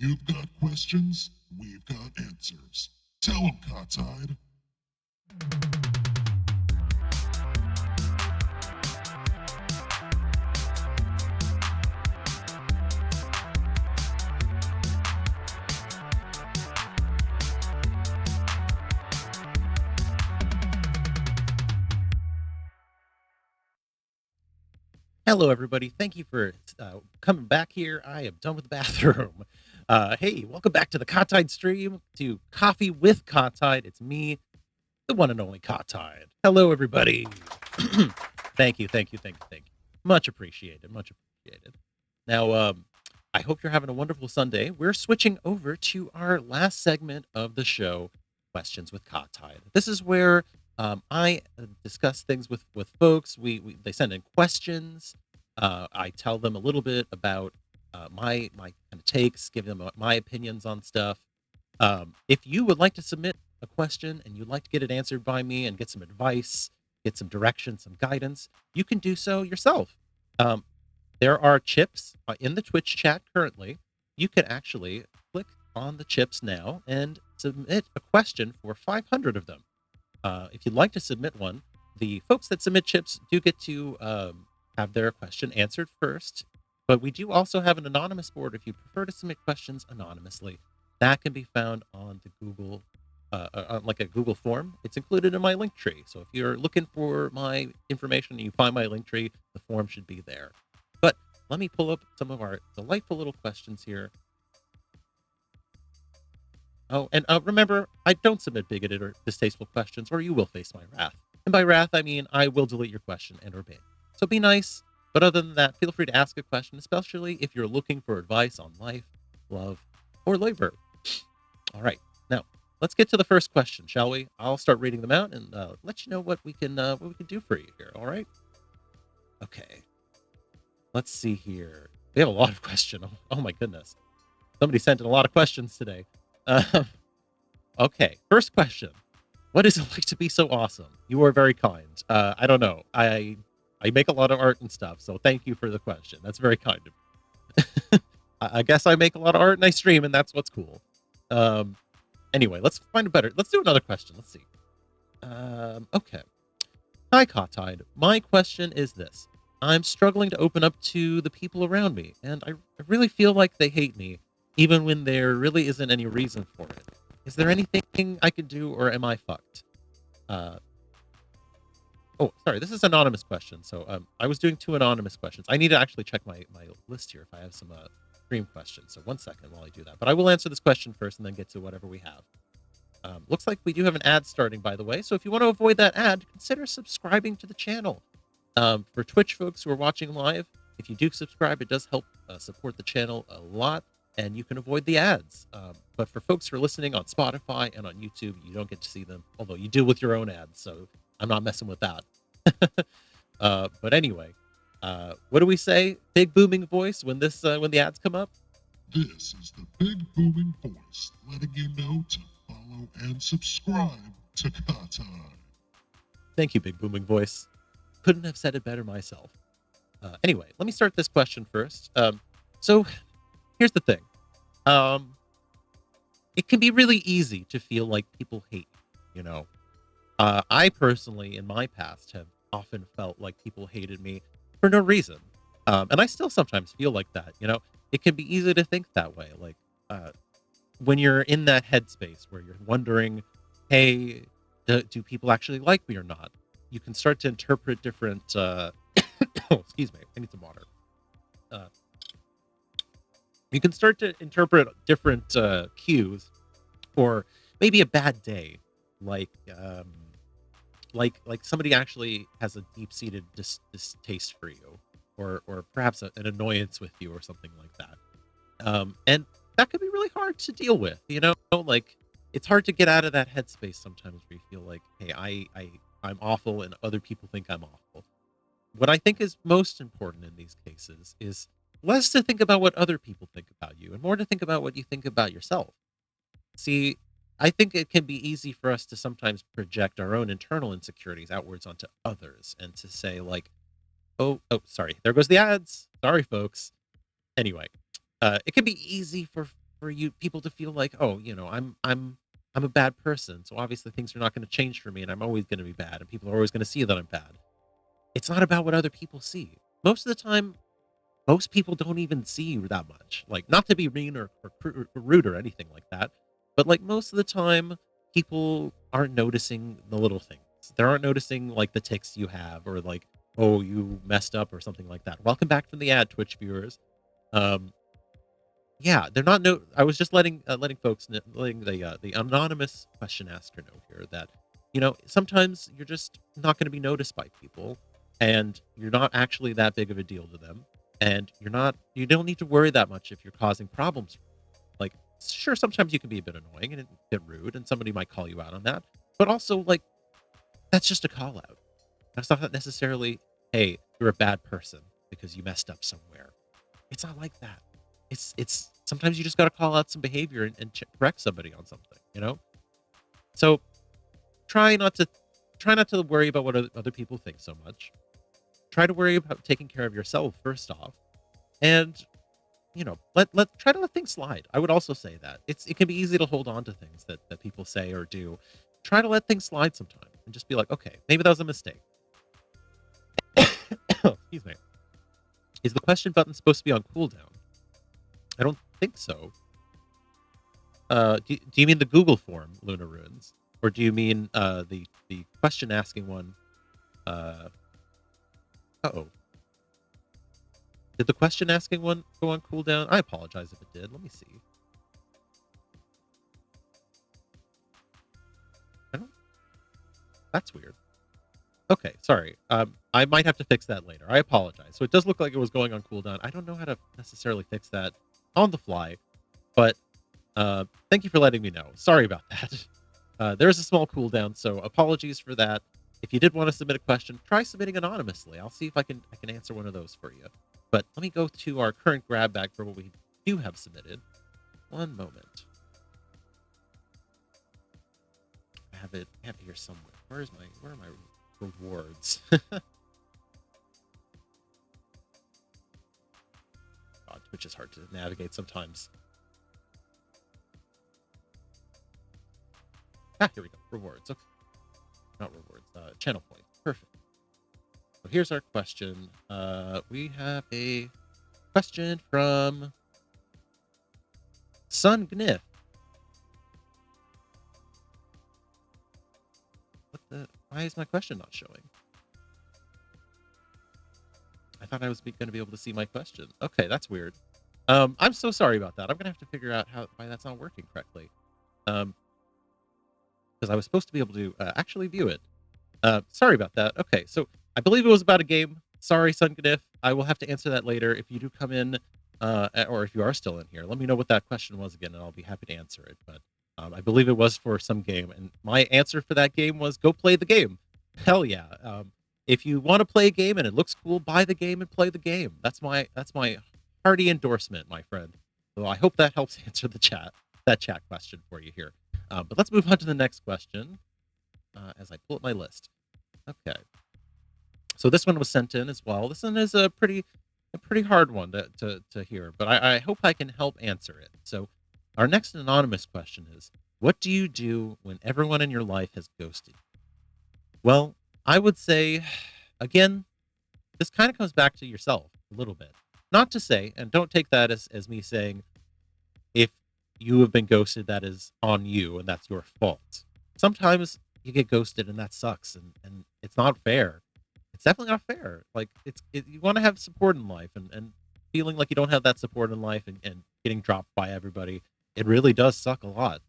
You've got questions, we've got answers. Tell them, Kahtide. Hello, everybody. Thank you for coming back here. I am done with the bathroom. Hey, welcome back to the Kahtide stream, to Coffee with Kahtide. It's me, the one and only Kahtide. Hello, everybody. Thank you. Much appreciated. Now, I hope you're having a wonderful Sunday. We're switching over to our last segment of the show, Questions with Kahtide. This is where I discuss things with folks. They send in questions. I tell them a little bit about my kind of takes, give them my opinions on stuff. If you would like to submit a question and you'd like to get it answered by me and get some advice, get some direction, some guidance, you can do so yourself. There are chips in the Twitch chat currently. You can actually click on the chips now and submit a question for 500 of them. If you'd like to submit one, the folks that submit chips do get to have their question answered first. But we do also have an anonymous board if you prefer to submit questions anonymously. That can be found on the Google, like a Google form. It's included in my link tree. So if you're looking for my information and you find my link tree, the form should be there. But let me pull up some of our delightful little questions here. Oh, and remember, I don't submit bigoted or distasteful questions, or you will face my wrath. And by wrath, I mean I will delete your question and or ban. So be nice, but other than that, feel free to ask a question, especially if you're looking for advice on life, love, or labor. All right, now let's get to the first question, shall we? I'll start reading them out and let you know what we can do for you here. All right? Okay. Let's see here. We have a lot of questions. Oh my goodness. Somebody sent in a lot of questions today. Okay, first question. What is it like to be so awesome? You are very kind. I don't know. I make a lot of art and stuff, so thank you for the question. That's very kind of me. I guess I make a lot of art and I stream, and that's what's cool. Anyway, let's find a better. Let's do another question. Let's see. Okay. Hi, Kahtide. My question is this. I'm struggling to open up to the people around me, and I really feel like they hate me, even when there really isn't any reason for it. Is there anything I can do, or am I fucked? Oh, sorry, this is an anonymous question. So I was doing 2 anonymous questions. I need to actually check my list here if I have some stream questions. So 1 second while I do that. But I will answer this question first and then get to whatever we have. Looks like we do have an ad starting, by the way. So if you want to avoid that ad, consider subscribing to the channel. For Twitch folks who are watching live, if you do subscribe, it does help support the channel a lot, and you can avoid the ads. But for folks who are listening on Spotify and on YouTube, you don't get to see them, although you do with your own ads, so I'm not messing with that. But anyway, what do we say? Big booming voice when the ads come up? This is the big booming voice letting you know to follow and subscribe to Kahtide. Thank you, big booming voice. Couldn't have said it better myself. Anyway, let me start this question first. So here's the thing. It can be really easy to feel like people hate you, you know. I personally, in my past, have often felt like people hated me for no reason. And I still sometimes feel like that, you know. It can be easy to think that way. Like, when you're in that headspace where you're wondering, hey, do people actually like me or not? You can start to interpret different, excuse me, I need some water. You can start to interpret different cues, or maybe a bad day, like somebody actually has a deep-seated distaste for you, or perhaps an annoyance with you, or something like that. And that can be really hard to deal with, you know. Like, it's hard to get out of that headspace sometimes where you feel like, hey, I'm awful and other people think I'm awful. What I think is most important in these cases is less to think about what other people think about you and more to think about what you think about yourself. See, I think it can be easy for us to sometimes project our own internal insecurities outwards onto others and to say like, oh, sorry, there goes the ads. Sorry, folks. Anyway, it can be easy for for people to feel like, oh, I'm a bad person, so obviously things are not going to change for me, and I'm always going to be bad, and people are always going to see that I'm bad. It's not about what other people see. Most of the time, most people don't even see you that much. Like, not to be mean or rude or anything like that, but like most of the time, people aren't noticing the little things. They aren't noticing like the ticks you have, or like, oh, you messed up or something like that. Welcome back from the ad, Twitch viewers. Yeah, they're not. No, I was just letting folks letting the anonymous question asker know here that sometimes you're just not going to be noticed by people, and you're not actually that big of a deal to them, and you don't need to worry that much if you're causing problems. Like, sure, sometimes you can be a bit annoying and a bit rude, and somebody might call you out on that, but also like that's just a call out. That's not necessarily, hey, you're a bad person because you messed up somewhere. It's not like that. It's sometimes you just got to call out some behavior and correct somebody on something. So try not to worry about what other people think so much. Try to worry about taking care of yourself first off, and try to let things slide. I would also say that it can be easy to hold on to things that people say or do. Try to let things slide sometime and just be like, okay, maybe that was a mistake. Excuse me. Is the question button supposed to be on cooldown? I don't think so. Do you mean the Google form, Luna Ruins? Or do you mean the question asking one? Uh-oh. Did the question asking one go on cooldown? I apologize if it did. Let me see. That's weird. Okay, sorry. I might have to fix that later. I apologize. So it does look like it was going on cooldown. I don't know how to necessarily fix that on the fly, but thank you for letting me know. Sorry about that. There's a small cooldown, so apologies for that. If you did want to submit a question, try submitting anonymously. I'll see if I can answer one of those for you. But let me go to our current grab bag for what we do have submitted. One moment. I have it here somewhere. Where are my rewards? God, Twitch is hard to navigate sometimes. Here we go. Rewards. Okay. Not rewards. Channel points. Perfect. So here's our question. We have a question from Sun Gnif. Why is my question not showing? I thought I was going to be able to see my question. Okay, that's weird. I'm so sorry about that. I'm going to have to figure out why that's not working correctly. Because I was supposed to be able to actually view it. Sorry about that. Okay, so I believe it was about a game. Sorry, Sun Gnif. I will have to answer that later. If you do come in, or if you are still in here, let me know what that question was again, and I'll be happy to answer it. But I believe it was for some game, and my answer for that game was go play the game. Hell yeah. If you want to play a game and it looks cool, buy the game and play the game. That's my hearty endorsement, my friend. So I hope that helps answer that chat question for you here. But let's move on to the next question as I pull up my list. Okay. So this one was sent in as well. This one is a pretty hard one to hear, but I hope I can help answer it. So our next anonymous question is, what do you do when everyone in your life has ghosted you? Well, I would say, again, this kind of comes back to yourself a little bit. Not to say, and don't take that as me saying, if you have been ghosted, that is on you and that's your fault. Sometimes you get ghosted and that sucks, and it's not fair. It's definitely not fair. Like, you want to have support in life, and feeling like you don't have that support in life and getting dropped by everybody, it really does suck a lot.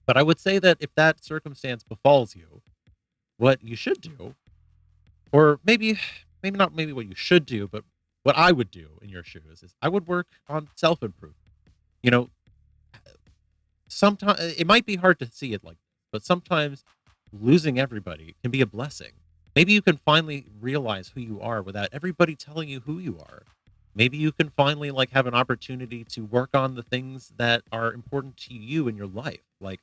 But I would say that if that circumstance befalls you, what you should do, or maybe not what you should do, but what I would do in your shoes is I would work on self-improvement. Sometimes it might be hard to see it like this, but sometimes losing everybody can be a blessing. Maybe you can finally realize who you are without everybody telling you who you are. Maybe you can finally have an opportunity to work on the things that are important to you in your life. Like,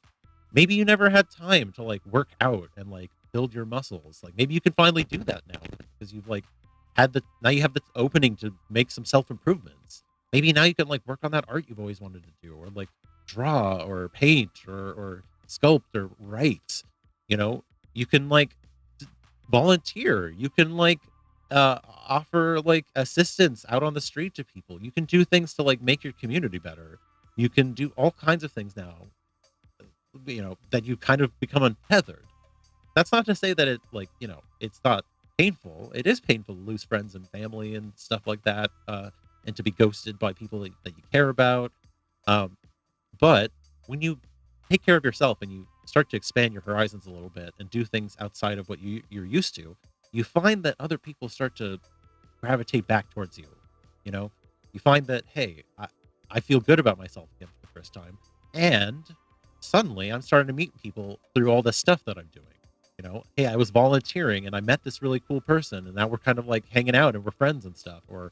maybe you never had time to work out and build your muscles. Maybe you can finally do that now because you've now you have the opening to make some self-improvements. maybe now you can like work on that art you've always wanted to do, or like draw or paint or sculpt or write. You know, you can like volunteer. You can like offer like assistance out on the street to people. You can do things to like make your community better. You can do all kinds of things now, you know, that you kind of become untethered. That's not to say that it like, you know, it's not painful. It is painful to lose friends and family and stuff like that, and to be ghosted by people that you care about. Um, but when you take care of yourself and you start to expand your horizons a little bit and do things outside of what you're used to, you find that other people start to gravitate back towards you. You know, you find that, hey, I feel good about myself again for the first time. And suddenly I'm starting to meet people through all this stuff that I'm doing. You know, hey, I was volunteering and I met this really cool person, and now we're kind of like hanging out and we're friends and stuff. Or,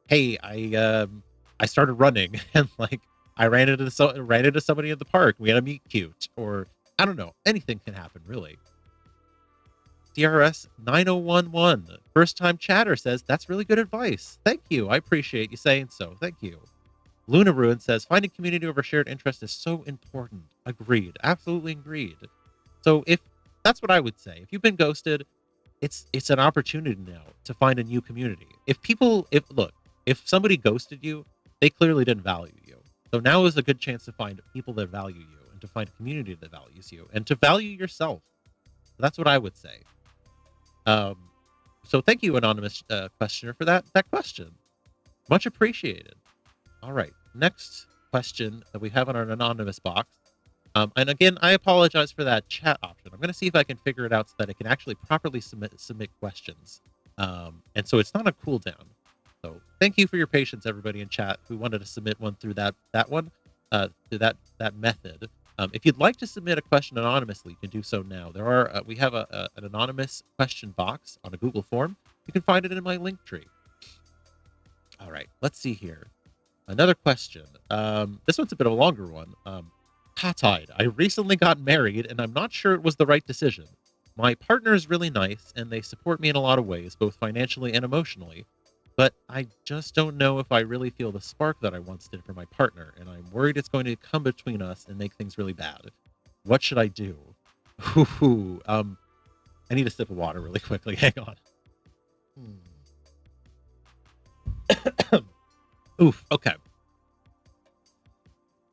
hey, I started running and like I ran into somebody in the park. We had a meet cute, or I don't know. Anything can happen, really. DRS 9011, first time chatter, says that's really good advice. Thank you. I appreciate you saying so. Thank you. Luna Ruin says finding community over shared interest is so important. Agreed. Absolutely agreed. So if that's what I would say. If you've been ghosted, it's an opportunity now to find a new community. If somebody ghosted you, they clearly didn't value you. So now is a good chance to find people that value you and to find a community that values you and to value yourself. That's what I would say. So thank you, anonymous questioner, for that question. Much appreciated. All right, next question that we have on our anonymous box. And again, I apologize for that chat option. I'm going to see if I can figure it out so that it can actually properly submit questions. And so it's not a cooldown. So thank you for your patience, everybody in chat who wanted to submit one through that method. If you'd like to submit a question anonymously, you can do so now. We have an anonymous question box on a Google form. You can find it in my link tree. All right, let's see here. Another question. This one's a bit of a longer one. Kahtide, I recently got married and I'm not sure it was the right decision. My partner is really nice and they support me in a lot of ways, both financially and emotionally. But I just don't know if I really feel the spark that I once did for my partner, and I'm worried it's going to come between us and make things really bad. What should I do? I need a sip of water really quickly. Hang on. Oof, okay.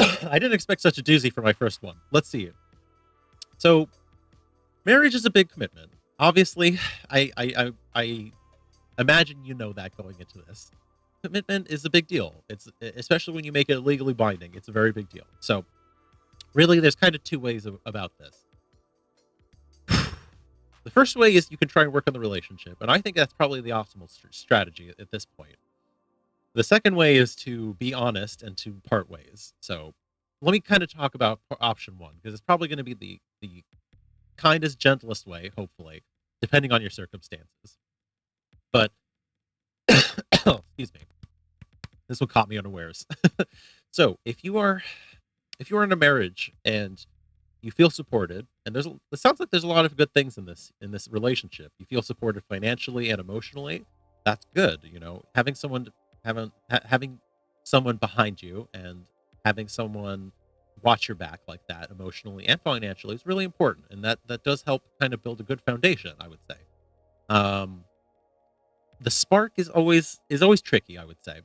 I didn't expect such a doozy for my first one. Let's see it. So, marriage is a big commitment. Obviously, I imagine you know that going into this. Commitment is a big deal. It's especially when you make it legally binding. It's a very big deal. So, really, there's kind of two ways about this. The first way is you can try and work on the relationship, and I think that's probably the optimal strategy at this point. The second way is to be honest and to part ways. So, let me kind of talk about option one, because it's probably going to be the kindest, gentlest way, hopefully, depending on your circumstances. But, excuse me, this one caught me unawares. So, if you are in a marriage and you feel supported, and it sounds like there's a lot of good things in this relationship. You feel supported financially and emotionally. That's good. You know, having someone behind you and having someone watch your back like that emotionally and financially is really important, and that does help kind of build a good foundation, I would say. The spark is always tricky, I would say.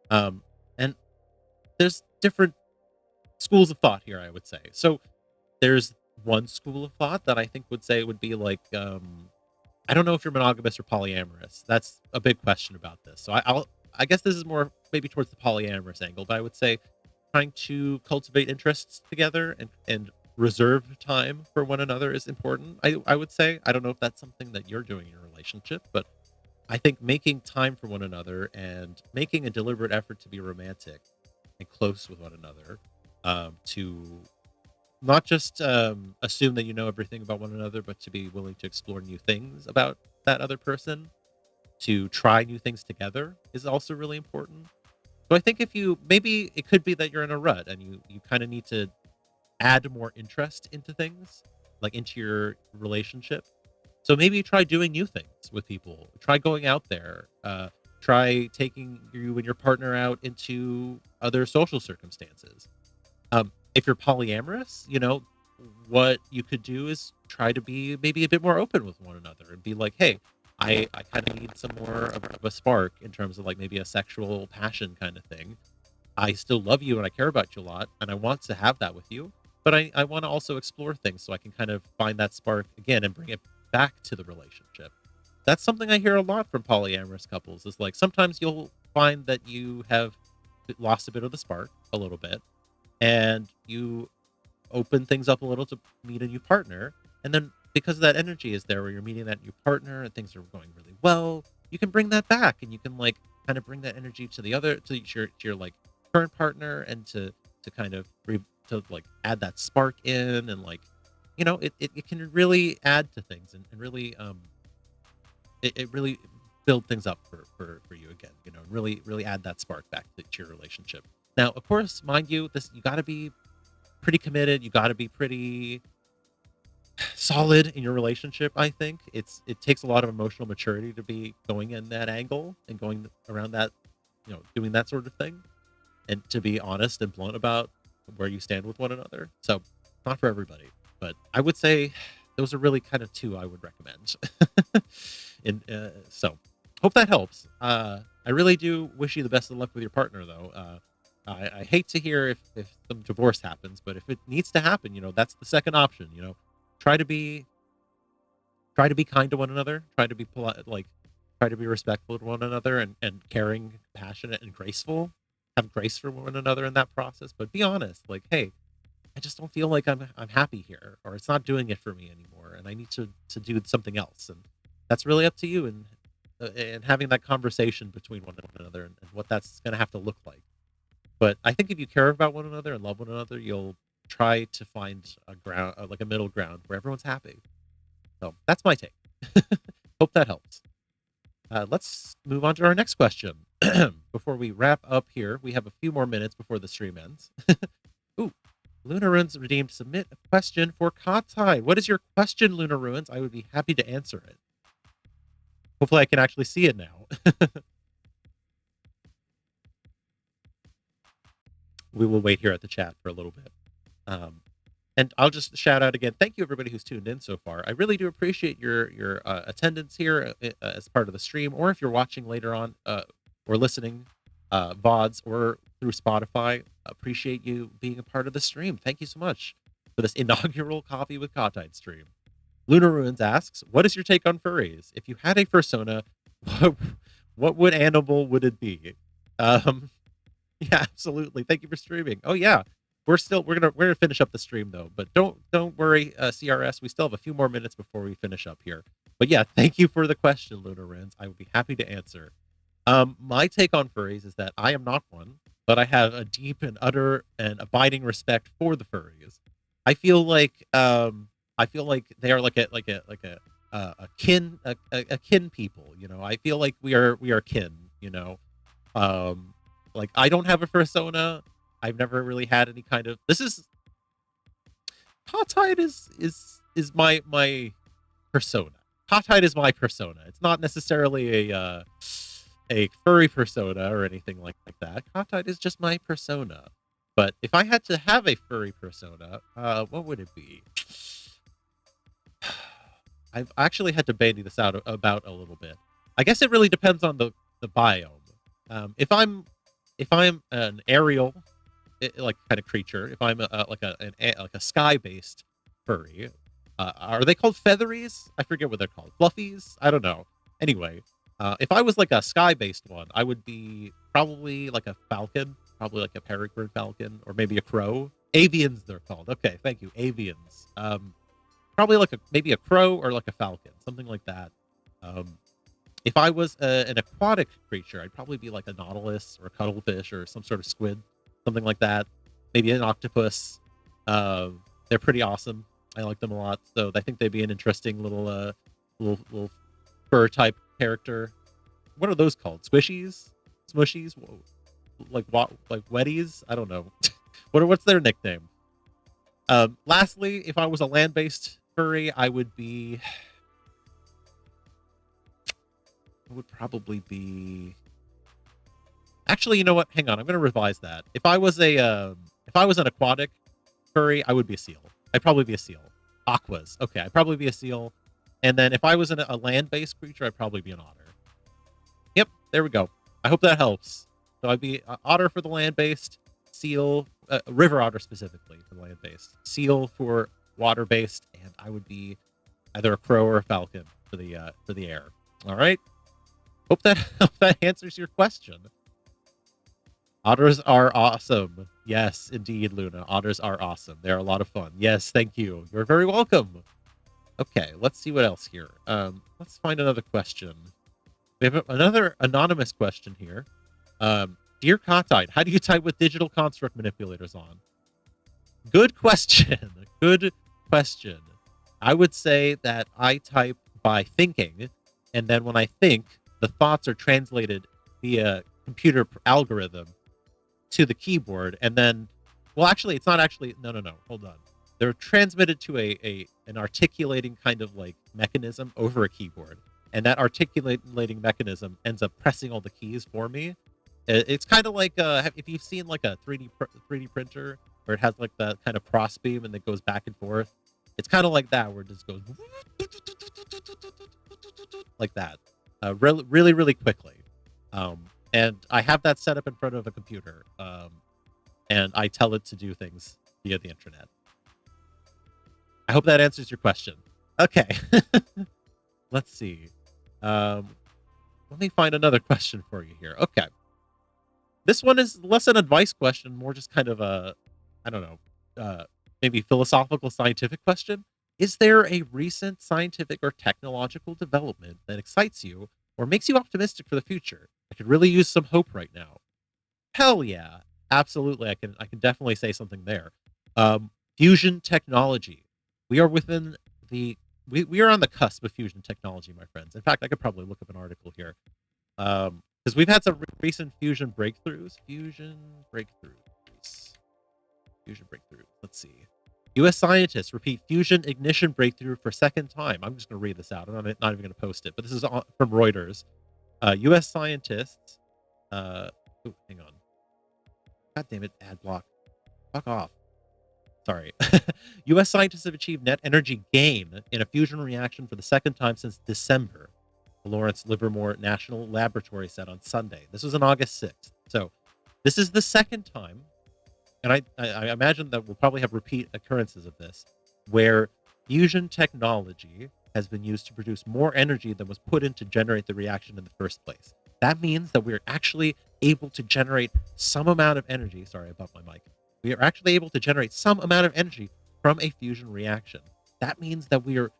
And there's different schools of thought here, I would say. So there's one school of thought that I think would say would be like, I don't know if you're monogamous or polyamorous. That's a big question about this. So I guess this is more maybe towards the polyamorous angle, but I would say trying to cultivate interests together and reserve time for one another is important. I would say, I don't know if that's something that you're doing in your relationship, but I think making time for one another and making a deliberate effort to be romantic and close with one another, to not just assume that you know everything about one another, but to be willing to explore new things about that other person, to try new things together is also really important. So I think maybe it could be that you're in a rut and you kind of need to add more interest into things, like into your relationship. So maybe try doing new things with people. Try going out there. try taking you and your partner out into other social circumstances. If you're polyamorous, what you could do is try to be maybe a bit more open with one another and be like, hey, I kind of need some more of a spark in terms of like maybe a sexual passion kind of thing. I still love you and I care about you a lot and I want to have that with you, but I want to also explore things so I can kind of find that spark again and bring it back to the relationship. That's something I hear a lot from polyamorous couples is like sometimes you'll find that you have lost a bit of the spark a little bit and you open things up a little to meet a new partner. And then because that energy is there where you're meeting that new partner and things are going really well, you can bring that back and you can like kind of bring that energy to the other, to your like current partner and to kind of to like add that spark in and like, it can really add to things and really, it really build things up for you again, really add that spark back to your relationship. Now, of course, mind you, you got to be pretty committed. You got to be pretty solid in your relationship. I think it takes a lot of emotional maturity to be going in that angle and going around that, doing that sort of thing, and to be honest and blunt about where you stand with one another. So, not for everybody, but I would say those are really kind of two I would recommend. So, hope that helps. I really do wish you the best of luck with your partner, though. I hate to hear if some divorce happens, but if it needs to happen, that's the second option. Try to be kind to one another. Try to be polite, like try to be respectful to one another and caring, passionate, and graceful. Have grace for one another in that process, but be honest. Like, hey, I just don't feel like I'm happy here, or it's not doing it for me anymore, and I need to do something else. And that's really up to you. And having that conversation between one another and what that's going to have to look like. But I think if you care about one another and love one another, you'll try to find a ground, like a middle ground where everyone's happy. So that's my take. Hope that helps. Let's move on to our next question. Before we wrap up here, we have a few more minutes before the stream ends. Ooh, Luna Ruins redeemed. Submit a question for Kahtide. What is your question, Luna Ruins? I would be happy to answer it. Hopefully I can actually see it now. We will wait here at the chat for a little bit. And I'll just shout out again, thank you everybody who's tuned in so far. I really do appreciate your attendance here as part of the stream, or if you're watching later on or listening VODs or through Spotify. Appreciate you being a part of the stream. Thank you so much for this inaugural Coffee with Kahtide stream. Luna Ruins asks, what is your take on furries? If you had a fursona, what animal would it be? Yeah, absolutely. Thank you for streaming. Oh yeah, we're gonna finish up the stream though, but don't worry, CRS. We still have a few more minutes before we finish up here. But yeah, thank you for the question, Luna Renz. I would be happy to answer. My take on furries is that I am not one, but I have a deep and utter and abiding respect for the furries. I feel like they are like a kin people. I feel like we are kin. Like I don't have a persona. I've never really had any kind of. Kahtide is my persona. Kahtide is my persona. It's not necessarily a furry persona or anything like that. Kahtide is just my persona. But if I had to have a furry persona, what would it be? I've actually had to bandy this out about a little bit. I guess it really depends on the biome. If I'm an aerial like kind of creature, if I'm like a sky-based furry, are they called featheries? I forget what they're called. Fluffies? I don't know. Anyway, if I was like a sky-based one, I would be probably like a falcon, probably like a peregrine falcon, or maybe a crow. Avians, they're called. Okay, thank you. Avians. Probably like maybe a crow or like a falcon, something like that. If I was an aquatic creature, I'd probably be like a nautilus or a cuttlefish or some sort of squid, something like that. Maybe an octopus. They're pretty awesome. I like them a lot. So I think they'd be an interesting little fur type character. What are those called? Squishies? Smushies? Whoa. Like wetties? I don't know. What's their nickname? Lastly, if I was a land-based furry, I would probably be Actually, you know what? Hang on. I'm going to revise that. If I was an aquatic furry, I would be a seal. I'd probably be a seal. Aquas. Okay, I'd probably be a seal. And then if I was a land-based creature, I'd probably be an otter. Yep, there we go. I hope that helps. So I'd be otter for the land-based, seal, river otter specifically for the land-based, seal for water-based, and I would be either a crow or a falcon for the air. All right. Hope that answers your question. Otters are awesome. Yes, indeed, Luna. Otters are awesome. They're a lot of fun. Yes, thank you. You're very welcome. Okay, let's see what else here. Let's find another question. We have another anonymous question here. Dear Kahtide, how do you type with digital construct manipulators on? Good question. Good question. I would say that I type by thinking, and then when I think, the thoughts are translated via computer algorithm to the keyboard, and then, well, actually, it's not actually, no, hold on. They're transmitted to an articulating kind of like mechanism over a keyboard, and that articulating mechanism ends up pressing all the keys for me. It's kind of like if you've seen like a 3D printer where it has like that kind of cross beam and it goes back and forth. It's kind of like that, where it just goes like that, really, really quickly. And I have that set up in front of a computer, and I tell it to do things via the internet. I hope that answers your question. Okay. Let's see. Let me find another question for you here. Okay. This one is less an advice question, more just kind of a, I don't know, maybe philosophical, scientific question. Is there a recent scientific or technological development that excites you or makes you optimistic for the future? I could really use some hope right now. Hell yeah. Absolutely. I can definitely say something there. Fusion technology. We are within we are on the cusp of fusion technology, my friends. In fact, I could probably look up an article here. Because we've had some recent fusion breakthroughs. Let's see. U.S. scientists repeat fusion ignition breakthrough for second time. I'm just going to read this out. I'm not even going to post it, but this is from Reuters. U.S. scientists. Hang on. God damn it, ad block. Fuck off. Sorry. U.S. scientists have achieved net energy gain in a fusion reaction for the second time since December, the Lawrence Livermore National Laboratory said on Sunday. This was on August 6th. So this is the second time, and I imagine that we'll probably have repeat occurrences of this, where fusion technology has been used to produce more energy than was put in to generate the reaction in the first place. That means that we're actually able to generate some amount of energy. Sorry, I bumped my mic. We are actually able to generate some amount of energy from a fusion reaction. That means that we are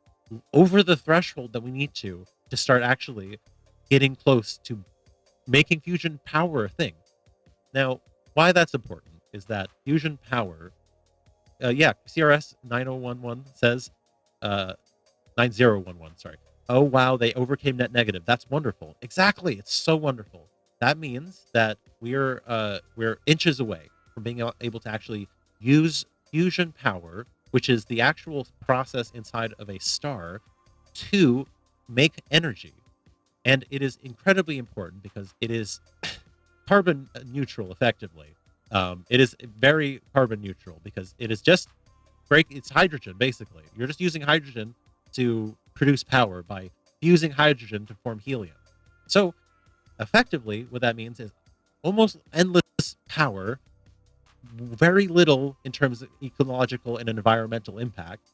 over the threshold that we need to start actually getting close to making fusion power a thing. Why that's important is that fusion power, CRS 9011 says, 9011, sorry. Oh, wow, they overcame net negative. That's wonderful. Exactly. It's so wonderful. That means that we're inches away from being able to actually use fusion power, which is the actual process inside of a star, to make energy. And it is incredibly important because it is carbon neutral, effectively. It is very carbon neutral because it is just it's hydrogen, basically. You're just using hydrogen to produce power by fusing hydrogen to form helium. So effectively, what that means is almost endless power, very little in terms of ecological and environmental impact.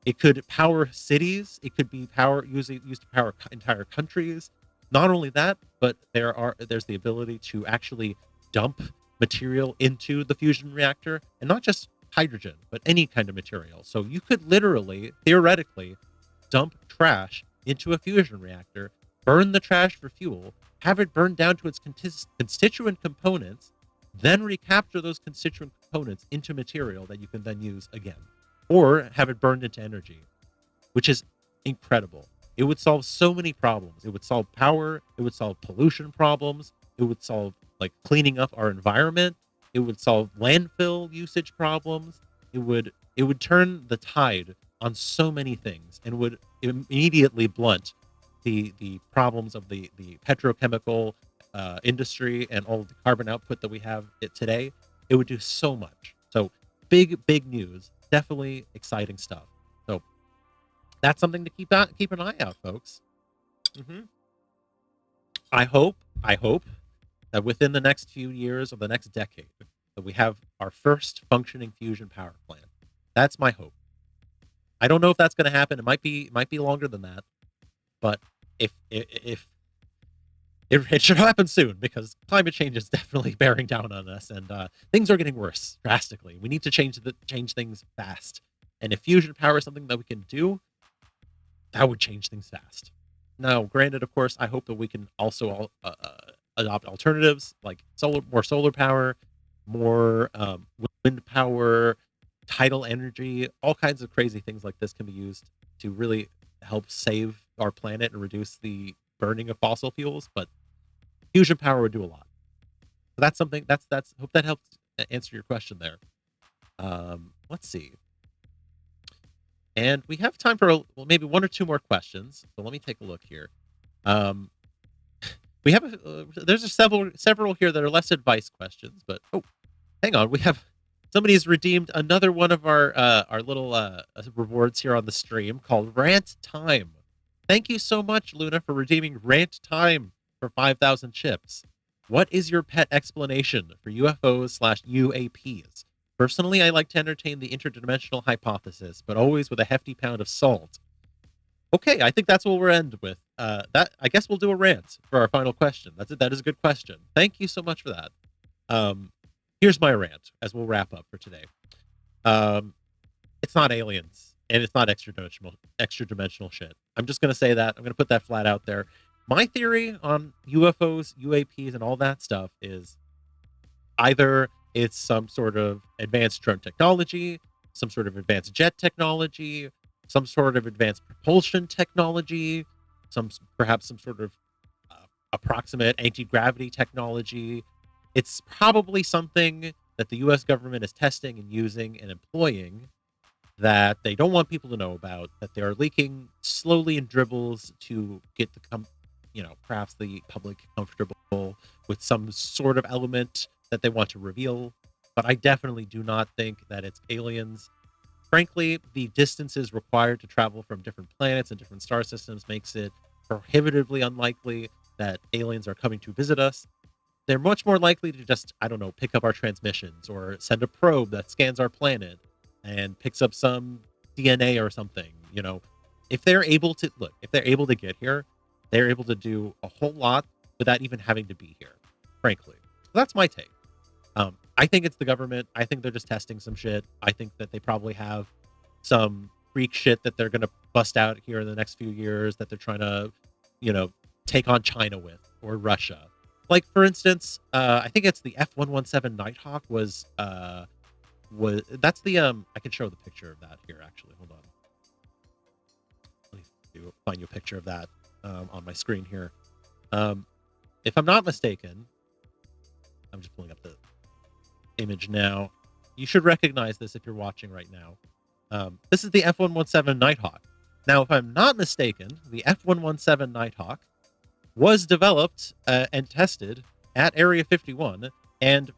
It could power cities. It could be used to power entire countries. Not only that, but there's the ability to actually dump material into the fusion reactor, and not just hydrogen, but any kind of material. So you could literally, theoretically, dump trash into a fusion reactor, burn the trash for fuel, have it burned down to its constituent components, then recapture those constituent components into material that you can then use again, or have it burned into energy, which is incredible. It would solve so many problems. It would solve power. It would solve pollution problems. It would solve like cleaning up our environment. It would solve landfill usage problems. It would turn the tide on so many things and would immediately blunt the problems of the petrochemical industry and all the carbon output that we have today, it would do so much. So big news, definitely exciting stuff. So that's something to keep an eye out, folks. I hope that within the next few years or the next decade that we have our first functioning fusion power plant. That's my hope. I don't know if that's going to happen. It might be longer than that, but if it should happen soon, because climate change is definitely bearing down on us, and things are getting worse drastically. We need to change things fast, and if fusion power is something that we can do, that would change things fast. Now, granted, of course, I hope that we can also adopt alternatives like more solar power, more wind power, tidal energy. All kinds of crazy things like this can be used to really help save our planet and reduce the burning of fossil fuels. But fusion power would do a lot. So that's something. That's. Hope that helps answer your question there. Let's see. And we have time for maybe one or two more questions. So let me take a look here. We have there's several here that are less advice questions, but hang on, we have somebody's redeemed another one of our little rewards here on the stream called Rant Time. Thank you so much, Luna, for redeeming Rant Time for 5,000 chips. What is your pet explanation for UFOs/UAPs? Personally, I like to entertain the interdimensional hypothesis, but always with a hefty pound of salt. Okay, I think that's what we'll end with. That I guess we'll do a rant for our final question. That is a good question. Thank you so much for that. Here's my rant as we'll wrap up for today. It's not aliens, and it's not extra dimensional shit. I'm just gonna say that. I'm gonna put that flat out there. My theory on UFOs, UAPs, and all that stuff is either it's some sort of advanced drone technology, some sort of advanced jet technology, some sort of advanced propulsion technology, perhaps some sort of approximate anti-gravity technology. It's probably something that the U.S. government is testing and using and employing that they don't want people to know about, that they are leaking slowly in dribbles to get perhaps the public comfortable with some sort of element that they want to reveal. But I definitely do not think that it's aliens. Frankly, the distances required to travel from different planets and different star systems makes it prohibitively unlikely that aliens are coming to visit us. They're much more likely to just, I don't know, pick up our transmissions or send a probe that scans our planet and picks up some DNA or something. If they're able to get here, they're able to do a whole lot without even having to be here, frankly. So that's my take. I think it's the government. I think they're just testing some shit. I think that they probably have some freak shit that they're going to bust out here in the next few years that they're trying to, take on China with, or Russia. Like, for instance, I think it's the F-117 Nighthawk was that's the, I can show the picture of that here, actually. Hold on. Let me find you a picture of that on my screen here. If I'm not mistaken, I'm just pulling up the image now. You should recognize this if you're watching right now. This is the F-117 Nighthawk. Now, if I'm not mistaken, the F-117 Nighthawk was developed and tested at Area 51, and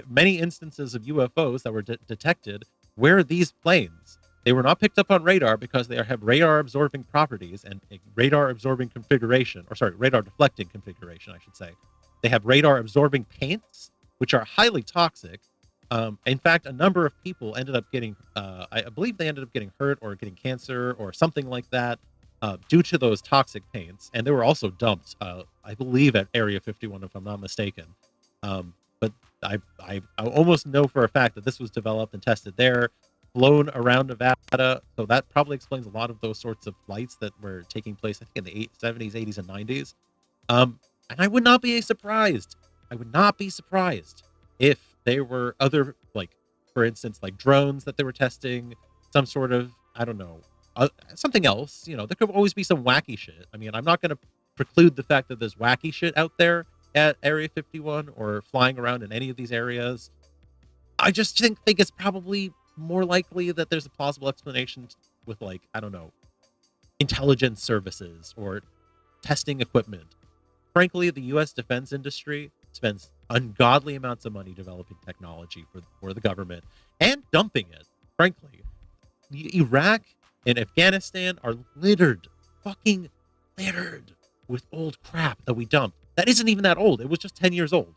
many instances of UFOs that were detected were these planes. They were not picked up on radar because they have radar-absorbing properties and a radar-absorbing configuration, radar-deflecting configuration, I should say. They have radar-absorbing paints, which are highly toxic. In fact, a number of people ended up getting, I believe they ended up getting hurt or getting cancer or something like that due to those toxic paints. And they were also dumped, I believe, at Area 51, if I'm not mistaken. But I almost know for a fact that this was developed and tested there, flown around Nevada. So that probably explains a lot of those sorts of flights that were taking place, I think, in the 70s, 80s, and 90s. And I would not be surprised. If there were other, like, for instance, like drones that they were testing, some sort of, I don't know, something else. There could always be some wacky shit. I mean, I'm not going to preclude the fact that there's wacky shit out there at Area 51 or flying around in any of these areas. I just think it's probably more likely that there's a plausible explanation with, like, I don't know, intelligence services or testing equipment. frankly, the U.S. defense industry spends ungodly amounts of money developing technology for the government and dumping it. Frankly, Iraq and Afghanistan are fucking littered with old crap that we dumped. That isn't even that old. It was just 10 years old.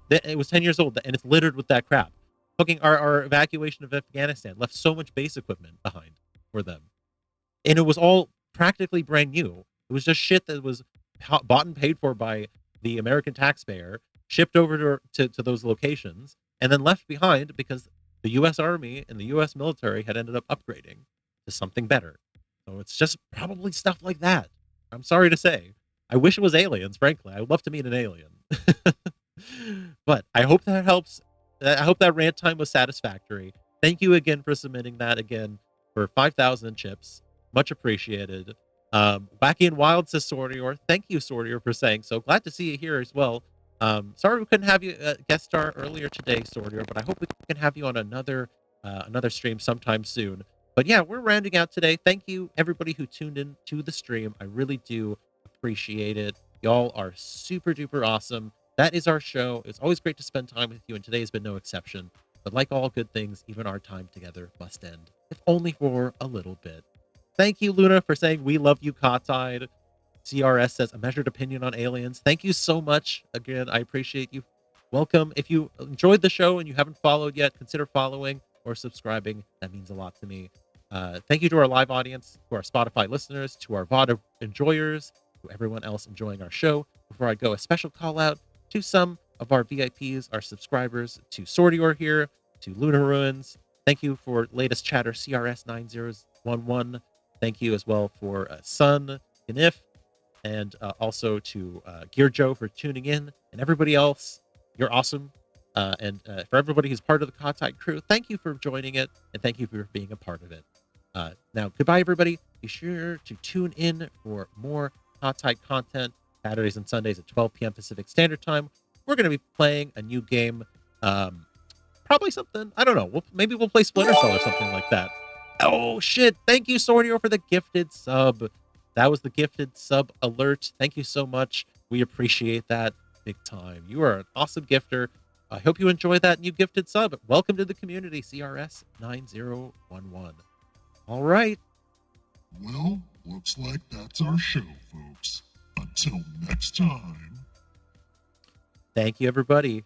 It was 10 years old, and it's littered with that crap. Fucking our evacuation of Afghanistan left so much base equipment behind for them. And it was all practically brand new. It was just shit that was bought and paid for by the American taxpayer, shipped over to those locations, and then left behind because the U.S. Army and the U.S. military had ended up upgrading to something better. So it's just probably stuff like that. I'm sorry to say. I wish it was aliens, frankly. I would love to meet an alien. But I hope that helps. I hope that rant time was satisfactory. Thank you again for submitting that again for 5,000 chips. Much appreciated. Wacky and Wild says Sordior. Thank you, Sordior, for saying so. Glad to see you here as well. Sorry we couldn't have you guest star earlier today, Sordior, but I hope we can have you on another stream sometime soon. But yeah, we're rounding out today. Thank you, everybody who tuned in to the stream. I really do appreciate it. Y'all are super duper awesome. That is our show. It's always great to spend time with you, and today has been no exception. But like all good things, even our time together must end, if only for a little bit. Thank you, Luna, for saying we love you, Kahtide. CRS says a measured opinion on aliens. Thank you so much. Again, I appreciate you. Welcome. If you enjoyed the show and you haven't followed yet, consider following or subscribing. That means a lot to me. Thank you to our live audience, to our Spotify listeners, to our VOD enjoyers, to everyone else enjoying our show. Before I go, a special call out to some of our VIPs, our subscribers, to Sordior here, to Lunar Ruins. Thank you for latest chatter, CRS9011. Thank you as well for Sun, Ganif, and also to Gear Joe for tuning in, and everybody else. You're awesome. And for everybody who's part of the Kahtide crew, thank you for joining it, and thank you for being a part of it. Now, goodbye, everybody. Be sure to tune in for more Kahtide content Saturdays and Sundays at 12 p.m. Pacific Standard Time. We're going to be playing a new game. Probably something, I don't know. Maybe we'll play Splinter Cell or something like that. Oh, shit. Thank you, Sordio, for the gifted sub. That was the gifted sub alert. Thank you so much. We appreciate that big time. You are an awesome gifter. I hope you enjoy that new gifted sub. Welcome to the community, CRS9011. All right. Well, looks like that's our show, folks. Until next time. Thank you, everybody.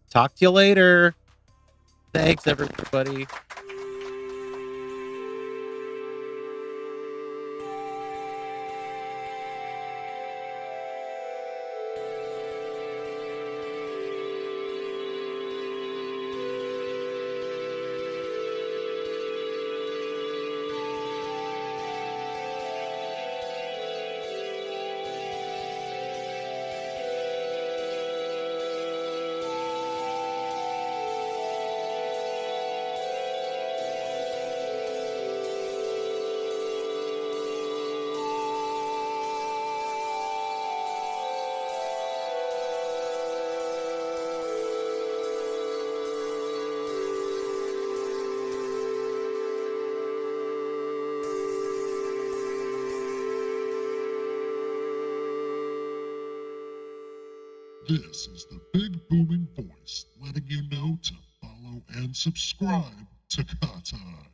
Talk to you later. Thanks, everybody. This is the big booming voice letting you know to follow and subscribe to Kahtide.